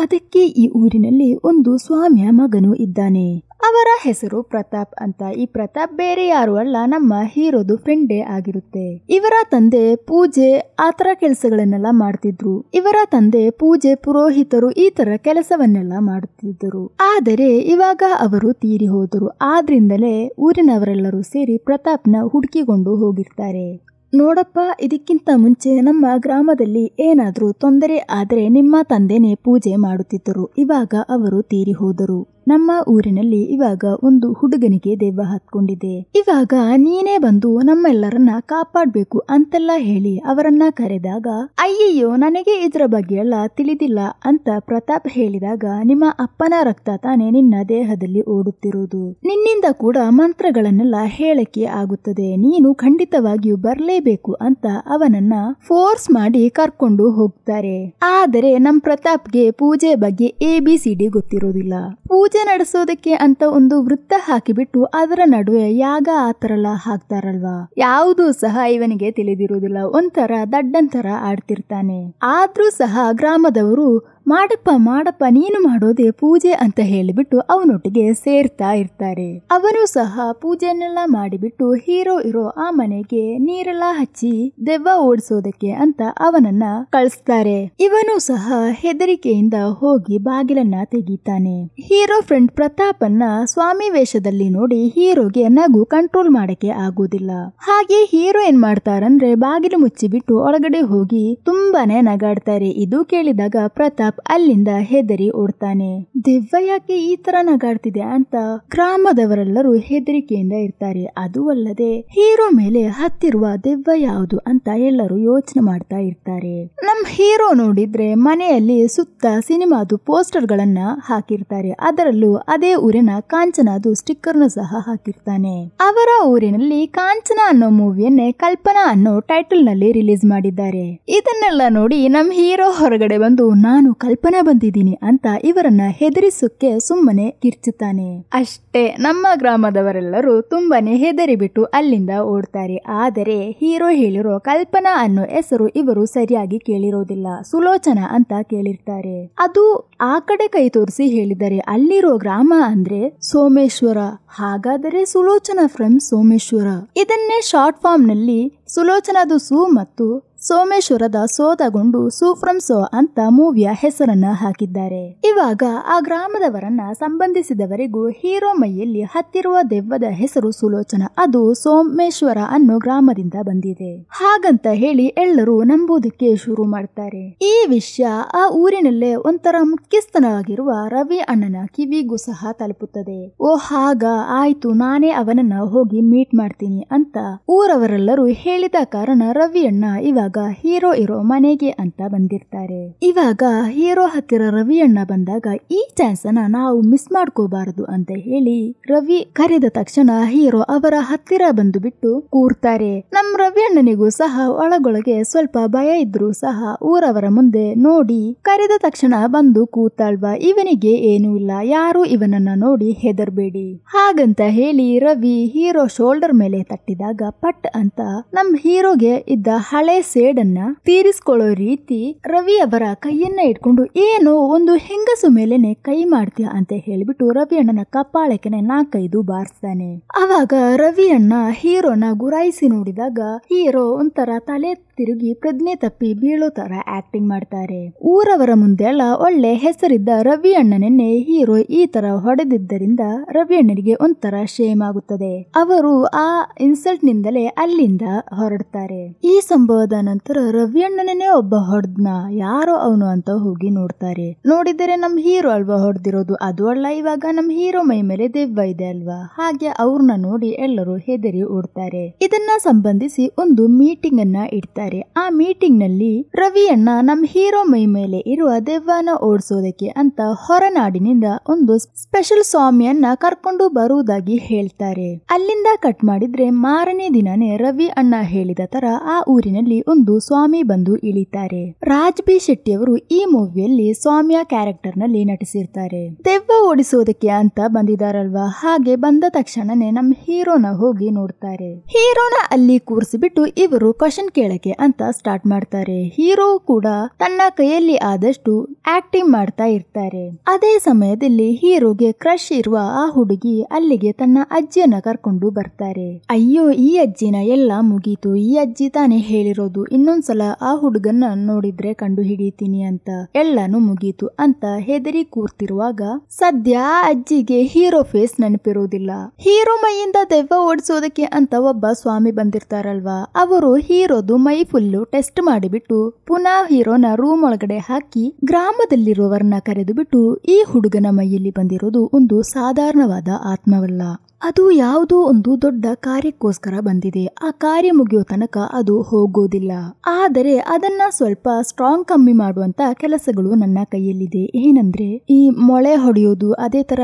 ಅದಕ್ಕೆ ಈ ಊರಿನಲ್ಲಿ ಒಂದು ಸ್ವಾಮಿಯ ಮಗನು ಇದ್ದಾನೆ. ಅವರ ಹೆಸರು ಪ್ರತಾಪ್ ಅಂತ. ಈ ಪ್ರತಾಪ್ ಬೇರೆ ಯಾರು ಅಲ್ಲ, ನಮ್ಮ ಹೀರೋದು ಫ್ರೆಂಡೇ ಆಗಿರುತ್ತೆ. ಇವರ ತಂದೆ ಪೂಜೆ ಆತರ ಕೆಲಸಗಳನ್ನೆಲ್ಲ ಮಾಡ್ತಿದ್ರು. ಇವರ ತಂದೆ ಪೂಜೆ, ಪುರೋಹಿತರು ಈ ತರ ಕೆಲಸವನ್ನೆಲ್ಲ ಮಾಡುತ್ತಿದ್ದರು. ಆದರೆ ಇವಾಗ ಅವರು ತೀರಿ ಹೋದರು. ಆದ್ರಿಂದಲೇ ಊರಿನವರೆಲ್ಲರೂ ಸೇರಿ ಪ್ರತಾಪ್ನ ಹುಡುಕಿಕೊಂಡು ಹೋಗಿರ್ತಾರೆ. ನೋಡಪ್ಪ, ಇದಕ್ಕಿಂತ ಮುಂಚೆ ನಮ್ಮ ಗ್ರಾಮದಲ್ಲಿ ಏನಾದ್ರೂ ತೊಂದರೆ ಆದ್ರೆ ನಿಮ್ಮ ತಂದೆನೇ ಪೂಜೆ ಮಾಡುತ್ತಿದ್ದರು. ಇವಾಗ ಅವರು ತೀರಿ ಹೋದರು. ನಮ್ಮ ಊರಿನಲ್ಲಿ ಇವಾಗ ಒಂದು ಹುಡುಗನಿಗೆ ದೆವ್ವ ಹತ್ಕೊಂಡಿದೆ. ಇವಾಗ ನೀನೇ ಬಂದು ನಮ್ಮೆಲ್ಲರನ್ನ ಕಾಪಾಡ್ಬೇಕು ಅಂತೆಲ್ಲ ಹೇಳಿ ಅವರನ್ನ ಕರೆದಾಗ, ಅಯ್ಯಯ್ಯೋ ನನಗೆ ಇದ್ರ ಬಗ್ಗೆ ಎಲ್ಲ ತಿಳಿದಿಲ್ಲ ಅಂತ ಪ್ರತಾಪ್ ಹೇಳಿದಾಗ, ನಿಮ್ಮ ಅಪ್ಪನ ರಕ್ತ ತಾನೇ ನಿನ್ನ ದೇಹದಲ್ಲಿ ಓಡುತ್ತಿರುವುದು. ನಿನ್ನಿಂದ ಕೂಡ ಮಂತ್ರಗಳನ್ನೆಲ್ಲ ಹೇಳಕ್ಕೆ ಆಗುತ್ತದೆ. ನೀನು ಖಂಡಿತವಾಗಿಯೂ ಬರ್ಲೇಬೇಕು ಅಂತ ಅವನನ್ನ ಫೋರ್ಸ್ ಮಾಡಿ ಕರ್ಕೊಂಡು ಹೋಗ್ತಾರೆ. ಆದರೆ ನಮ್ ಪ್ರತಾಪ್ಗೆ ಪೂಜೆ ಬಗ್ಗೆ ABCD ಗೊತ್ತಿರೋದಿಲ್ಲ. ಪೂಜೆ ನಡೆಸೋದಕ್ಕೆ ಅಂತ ಒಂದು ವೃತ್ತ ಹಾಕಿಬಿಟ್ಟು ಅದರ ನಡುವೆ ಯಾಗ ಆತರೆಲ್ಲ ಹಾಕ್ತಾರಲ್ವಾ, ಯಾವುದೂ ಸಹ ಇವನಿಗೆ ತಿಳಿದಿರುವುದಿಲ್ಲ. ಒಂಥರ ದಡ್ಡಂತರ ಆಡ್ತಿರ್ತಾನೆ. ಆದ್ರೂ ಸಹ ಗ್ರಾಮದವರು ಮಾಡಪ್ಪ ನೀನು ಮಾಡೋದೇ ಪೂಜೆ ಅಂತ ಹೇಳಿಬಿಟ್ಟು ಅವನೊಟ್ಟಿಗೆ ಸೇರ್ತಾ ಇರ್ತಾರೆ. ಅವನು ಸಹ ಪೂಜೆಯನ್ನೆಲ್ಲ ಮಾಡಿಬಿಟ್ಟು ಹೀರೋ ಇರೋ ಆ ಮನೆಗೆ ನೀರೆಲ್ಲ ಹಚ್ಚಿ ದೆವ್ವ ಓಡಿಸೋದಕ್ಕೆ ಅಂತ ಅವನನ್ನ ಕಳಿಸ್ತಾರೆ. ಇವನು ಸಹ ಹೆದರಿಕೆಯಿಂದ ಹೋಗಿ ಬಾಗಿಲನ್ನ ತೆಗಿತಾನೆ. ಹೀರೋ ಫ್ರೆಂಡ್ ಪ್ರತಾಪನ್ನ ಸ್ವಾಮಿ ವೇಷದಲ್ಲಿ ನೋಡಿ ಹೀರೋಗೆ ನಗು ಕಂಟ್ರೋಲ್ ಮಾಡಕ್ಕೆ ಆಗೋದಿಲ್ಲ. ಹಾಗೆ ಹೀರೋ ಏನ್ ಮಾಡ್ತಾರಂದ್ರೆ ಬಾಗಿಲು ಮುಚ್ಚಿಬಿಟ್ಟು ಒಳಗಡೆ ಹೋಗಿ ತುಂಬಾನೇ ನಗಾಡ್ತಾರೆ. ಇದು ಕೇಳಿದಾಗ ಪ್ರತಾಪ್ ಅಲ್ಲಿಂದ ಹೆದರಿ ಓಡ್ತಾನೆ. ದೆವ್ವ ಯಾಕೆ ಈ ತರ ನಗಾಡ್ತಿದೆ ಅಂತ ಗ್ರಾಮದವರೆಲ್ಲರೂ ಹೆದರಿಕೆಯಿಂದ ಇರ್ತಾರೆ. ಅದು ಅಲ್ಲದೆ ಹೀರೋ ಮೇಲೆ ಹತ್ತಿರುವ ದೆವ್ವ ಯಾವುದು ಅಂತ ಎಲ್ಲರೂ ಯೋಚನೆ ಮಾಡ್ತಾ ಇರ್ತಾರೆ. ನಮ್ ಹೀರೋ ನೋಡಿದ್ರೆ ಮನೆಯಲ್ಲಿ ಸುತ್ತ ಸಿನಿಮಾದು ಪೋಸ್ಟರ್ ಗಳನ್ನ ಹಾಕಿರ್ತಾರೆ. ಅದರಲ್ಲೂ ಅದೇ ಊರಿನ ಕಾಂಚನಾದು ಸ್ಟಿಕ್ಕರ್ನು ಸಹ ಹಾಕಿರ್ತಾನೆ. ಅವರ ಊರಿನಲ್ಲಿ ಕಾಂಚನ ಅನ್ನೋ ಮೂವಿಯನ್ನೇ ಕಲ್ಪನಾ ಅನ್ನೋ ಟೈಟಲ್ ನಲ್ಲಿ ರಿಲೀಸ್ ಮಾಡಿದ್ದಾರೆ. ಇದನ್ನೆಲ್ಲ ನೋಡಿ ನಮ್ ಹೀರೋ ಹೊರಗಡೆ ಬಂದು, ನಾನು ಕಲ್ಪನಾ ಬಂದಿದ್ದೀನಿ ಅಂತ ಇವರನ್ನ ಹೆದರಿಸೋಕೆ ಸುಮ್ಮನೆ ಕಿರ್ಚುತ್ತಾನೆ. ಅಷ್ಟೇ, ನಮ್ಮ ಗ್ರಾಮದವರೆಲ್ಲರೂ ತುಂಬಾನೇ ಹೆದರಿ ಬಿಟ್ಟು ಅಲ್ಲಿಂದ ಓಡ್ತಾರೆ. ಆದರೆ ಹೀರೋ ಹೇಳಿರೋ ಕಲ್ಪನಾ ಅನ್ನೋ ಹೆಸರು ಇವರು ಸರಿಯಾಗಿ ಕೇಳಿರೋದಿಲ್ಲ. ಸುಲೋಚನಾ ಅಂತ ಕೇಳಿರ್ತಾರೆ. ಅದು ಆ ಕಡೆ ಕೈ ತೋರಿಸಿ ಹೇಳಿದ್ದಾರೆ. ಅಲ್ಲಿರೋ ಗ್ರಾಮ ಅಂದ್ರೆ ಸೋಮೇಶ್ವರ. ಹಾಗಾದರೆ ಸುಲೋಚನಾ ಫ್ರಮ್ ಸೋಮೇಶ್ವರ. ಇದನ್ನೇ ಶಾರ್ಟ್ ಫಾರ್ಮ್ ನಲ್ಲಿ ಸುಲೋಚನಾದು ಸು ಮತ್ತು ಸೋಮೇಶ್ವರದ ಸೋದಗೊಂಡು ಸು ಫ್ರಮ್ ಸೋ ಅಂತ ಮೂವಿಯ ಹೆಸರನ್ನ ಹಾಕಿದ್ದಾರೆ. ಇವಾಗ ಆ ಗ್ರಾಮದವರನ್ನ ಸಂಬಂಧಿಸಿದವರಿಗೂ ಹೀರೋ ಮೈಯಲ್ಲಿ ಹತ್ತಿರುವ ದೆವ್ವದ ಹೆಸರು ಸುಲೋಚನಾ, ಅದು ಸೋಮೇಶ್ವರ ಅನ್ನೋ ಗ್ರಾಮದಿಂದ ಬಂದಿದೆ ಹಾಗಂತ ಹೇಳಿ ಎಲ್ಲರೂ ನಂಬುವುದಕ್ಕೆ ಶುರು ಮಾಡ್ತಾರೆ. ಈ ವಿಷಯ ಆ ಊರಿನಲ್ಲೇ ಒಂಥರ ಮುಖ್ಯಸ್ಥನಾಗಿರುವ ರವಿ ಅಣ್ಣನ ಕಿವಿಗೂ ಸಹ ತಲುಪುತ್ತದೆ. ಓ ಹಾಗ, ಆಯ್ತು, ನಾನೇ ಅವನನ್ನ ಹೋಗಿ ಮೀಟ್ ಮಾಡ್ತೀನಿ ಅಂತ ಊರವರೆಲ್ಲರೂ ಹೇಳಿದ ಕಾರಣ ರವಿ ಅಣ್ಣ ಇವಾಗ ಹೀರೋ ಇರೋ ಮನೆಗೆ ಅಂತ ಬಂದಿರ್ತಾರೆ. ಇವಾಗ ಹೀರೋ ಹತ್ತಿರ ರವಿ ಅಣ್ಣ ಬಂದಾಗ ಈ ಚಾನ್ಸ್ ಅನ್ನ ನಾವು ಮಿಸ್ ಮಾಡ್ಕೋಬಾರದು ಅಂತ ಹೇಳಿ ರವಿ ಕರೆದ ತಕ್ಷಣ ಹೀರೋ ಅವರ ಹತ್ತಿರ ಬಂದು ಬಿಟ್ಟು ಕೂರ್ತಾರೆ. ನಮ್ ರವಿ ಅಣ್ಣನಿಗೂ ಸಹ ಒಳಗೊಳಗೆ ಸ್ವಲ್ಪ ಭಯ ಇದ್ರೂ ಸಹ ಊರವರ ಮುಂದೆ ನೋಡಿ ಕರೆದ ತಕ್ಷಣ ಬಂದು ಕೂತಾಳ್ವಾ, ಇವನಿಗೆ ಏನೂ ಇಲ್ಲ, ಯಾರು ಇವನನ್ನ ನೋಡಿ ಹೆದರ್ಬೇಡಿ ಹಾಗಂತ ಹೇಳಿ ರವಿ ಹೀರೋ ಶೋಲ್ಡರ್ ಮೇಲೆ ತಟ್ಟಿದಾಗ ಪಟ್ ಅಂತ ನಮ್ ಹೀರೋಗೆ ಇದ್ದ ಹಳೆ ಸೇಡನ್ನ ತೀರಿಸ್ಕೊಳ್ಳೋ ರೀತಿ ರವಿ ಅವರ ಕೈಯನ್ನ ಇಟ್ಕೊಂಡು, ಏನೋ ಒಂದು ಹೆಂಗಸು ಮೇಲೆನೆ ಕೈ ಮಾಡ್ತೀಯ ಅಂತ ಹೇಳ್ಬಿಟ್ಟು ರವಿ ಅಣ್ಣನ ಕಪಾಳಕ್ಕೆ 4-5 ಬಾರಿಸ್ತಾನೆ. ಅವಾಗ ರವಿ ಅಣ್ಣ ಹೀರೋನ ಗುರಾಯಿಸಿ ನೋಡಿದಾಗ ಹೀರೋ ಒಂಥರ ತಲೆ ತಿರುಗಿ ಪ್ರಜ್ಞೆ ತಪ್ಪಿ ಬೀಳೋ ತರ ಆಕ್ಟಿಂಗ್ ಮಾಡ್ತಾರೆ. ಊರವರ ಮುಂದೆಲ್ಲ ಒಳ್ಳೆ ಹೆಸರಿದ್ದ ರವಿ ಅಣ್ಣನನ್ನೇ ಹೀರೋ ಈ ತರ ಹೊಡೆದಿದ್ದರಿಂದ ರವಿ ಅಣ್ಣನಿಗೆ ಒಂಥರ ಶೇಮ್ ಆಗುತ್ತದೆ. ಅವರು ಆ ಇನ್ಸಲ್ಟ್ ನಿಂದಲೇ ಅಲ್ಲಿಂದ ಹೊರಡ್ತಾರೆ. ಈ ಸಂಭವದ ನಂತರ ರವಿ ಅಣ್ಣನನ್ನೇ ಒಬ್ಬ ಹೊಡೆದ್ನ, ಯಾರೋ ಅವನು ಅಂತ ಹೋಗಿ ನೋಡ್ತಾರೆ. ನೋಡಿದರೆ ನಮ್ ಹೀರೋ ಅಲ್ವಾ ಹೊಡೆದಿರೋದು, ಅದು ಅಲ್ಲ ಇವಾಗ ನಮ್ ಹೀರೋ ಮೈ ಮೇಲೆ ದೆವ್ವ ಇದೆ ಅಲ್ವಾ. ಹಾಗೆ ಅವ್ರನ್ನ ನೋಡಿ ಎಲ್ಲರೂ ಹೆದರಿ ಓಡ್ತಾರೆ. ಇದನ್ನ ಸಂಬಂಧಿಸಿ ಒಂದು ಮೀಟಿಂಗ್ ಅನ್ನ ಇಡ್ತಾರೆ. ಆ ಮೀಟಿಂಗ್ ನಲ್ಲಿ ರವಿ ಅಣ್ಣ ನಮ್ ಹೀರೋ ಮೈ ಮೇಲೆ ಇರುವ ದೆವ್ವನ ಓಡಿಸೋದಕ್ಕೆ ಅಂತ ಹೊರನಾಡಿನಿಂದ ಒಂದು ಸ್ಪೆಷಲ್ ಸ್ವಾಮಿಯನ್ನ ಕರ್ಕೊಂಡು ಬರುವುದಾಗಿ ಹೇಳ್ತಾರೆ. ಅಲ್ಲಿಂದ ಕಟ್ ಮಾಡಿದ್ರೆ ಮಾರನೇ ದಿನಾನೇ ರವಿ ಅಣ್ಣ ಹೇಳಿದ ತರ ಆ ಊರಿನಲ್ಲಿ ಒಂದು ಸ್ವಾಮಿ ಬಂದು ಇಳಿತಾರೆ. ರಾಜ್ ಬಿ ಶೆಟ್ಟಿ ಅವರು ಈ ಮೂವಿಯಲ್ಲಿ ಸ್ವಾಮಿಯ ಕ್ಯಾರೆಕ್ಟರ್ ನಲ್ಲಿ ನಟಿಸಿರ್ತಾರೆ. ದೆವ್ವ ಓಡಿಸೋದಕ್ಕೆ ಅಂತ ಬಂದಿದಾರಲ್ವಾ, ಹಾಗೆ ಬಂದ ತಕ್ಷಣನೇ ನಮ್ ಹೀರೋನ ಹೋಗಿ ನೋಡ್ತಾರೆ. ಹೀರೋನ ಅಲ್ಲಿ ಕೂರಿಸಿಬಿಟ್ಟು ಇವರು ಕ್ವಶನ್ ಕೇಳಕ್ಕೆ ಅಂತ ಸ್ಟಾರ್ಟ್ ಮಾಡ್ತಾರೆ. ಹೀರೋ ಕೂಡ ತನ್ನ ಕೈಯಲ್ಲಿ ಆದಷ್ಟು ಆಕ್ಟಿಂಗ್ ಮಾಡ್ತಾ ಇರ್ತಾರೆ. ಅದೇ ಸಮಯದಲ್ಲಿ ಹೀರೋಗೆ ಕ್ರಶ್ ಇರುವ ಆ ಹುಡುಗಿ ಅಲ್ಲಿಗೆ ತನ್ನ ಅಜ್ಜಿಯನ್ನ ಕರ್ಕೊಂಡು ಬರ್ತಾರೆ. ಅಯ್ಯೋ ಈ ಅಜ್ಜಿನ ಎಲ್ಲ ಮುಗೀತು, ಈ ಅಜ್ಜಿ ತಾನೇ ಹೇಳಿರೋದು ಇನ್ನೊಂದ್ಸಲ ಆ ಹುಡುಗನ್ನ ನೋಡಿದ್ರೆ ಕಂಡು ಹಿಡಿತೀನಿ ಅಂತ, ಎಲ್ಲಾನು ಮುಗೀತು ಅಂತ ಹೆದರಿ ಕೂರ್ತಿರುವಾಗ ಸದ್ಯ ಆ ಅಜ್ಜಿಗೆ ಹೀರೋ ಫೇಸ್ ನೆನಪಿರೋದಿಲ್ಲ. ಹೀರೋ ಮೈಯಿಂದ ದೆವ್ವ ಓಡಿಸೋದಕ್ಕೆ ಅಂತ ಒಬ್ಬ ಸ್ವಾಮಿ ಬಂದಿರ್ತಾರಲ್ವಾ, ಅವರು ಹೀರೋದು ಮೈ ಫುಲ್ಲು ಟೆಸ್ಟ್ ಮಾಡಿಬಿಟ್ಟು ಪುನಃ ಹೀರೋನ ರೂಮ್ ಒಳಗಡೆ ಹಾಕಿ ಗ್ರಾಮದಲ್ಲಿರುವವರನ್ನ ಕರೆದು ಬಿಟ್ಟು ಈ ಹುಡುಗನ ಮೈಯಲ್ಲಿ ಬಂದಿರೋದು ಒಂದು ಸಾಧಾರಣವಾದ ಆತ್ಮವಲ್ಲ, ಅದು ಯಾವುದೋ ಒಂದು ದೊಡ್ಡ ಕಾರ್ಯಕ್ಕೋಸ್ಕರ ಬಂದಿದೆ. ಆ ಕಾರ್ಯ ಮುಗಿಯೋ ತನಕ ಅದು ಹೋಗೋದಿಲ್ಲ. ಆದರೆ ಅದನ್ನ ಸ್ವಲ್ಪ ಸ್ಟ್ರಾಂಗ್ ಕಮ್ಮಿ ಮಾಡುವಂತ ಕೆಲಸಗಳು ನನ್ನ ಕೈಯಲ್ಲಿದೆ. ಏನಂದ್ರೆ ಈ ಮೊಳೆ ಹೊಡೆಯೋದು, ಅದೇ ತರ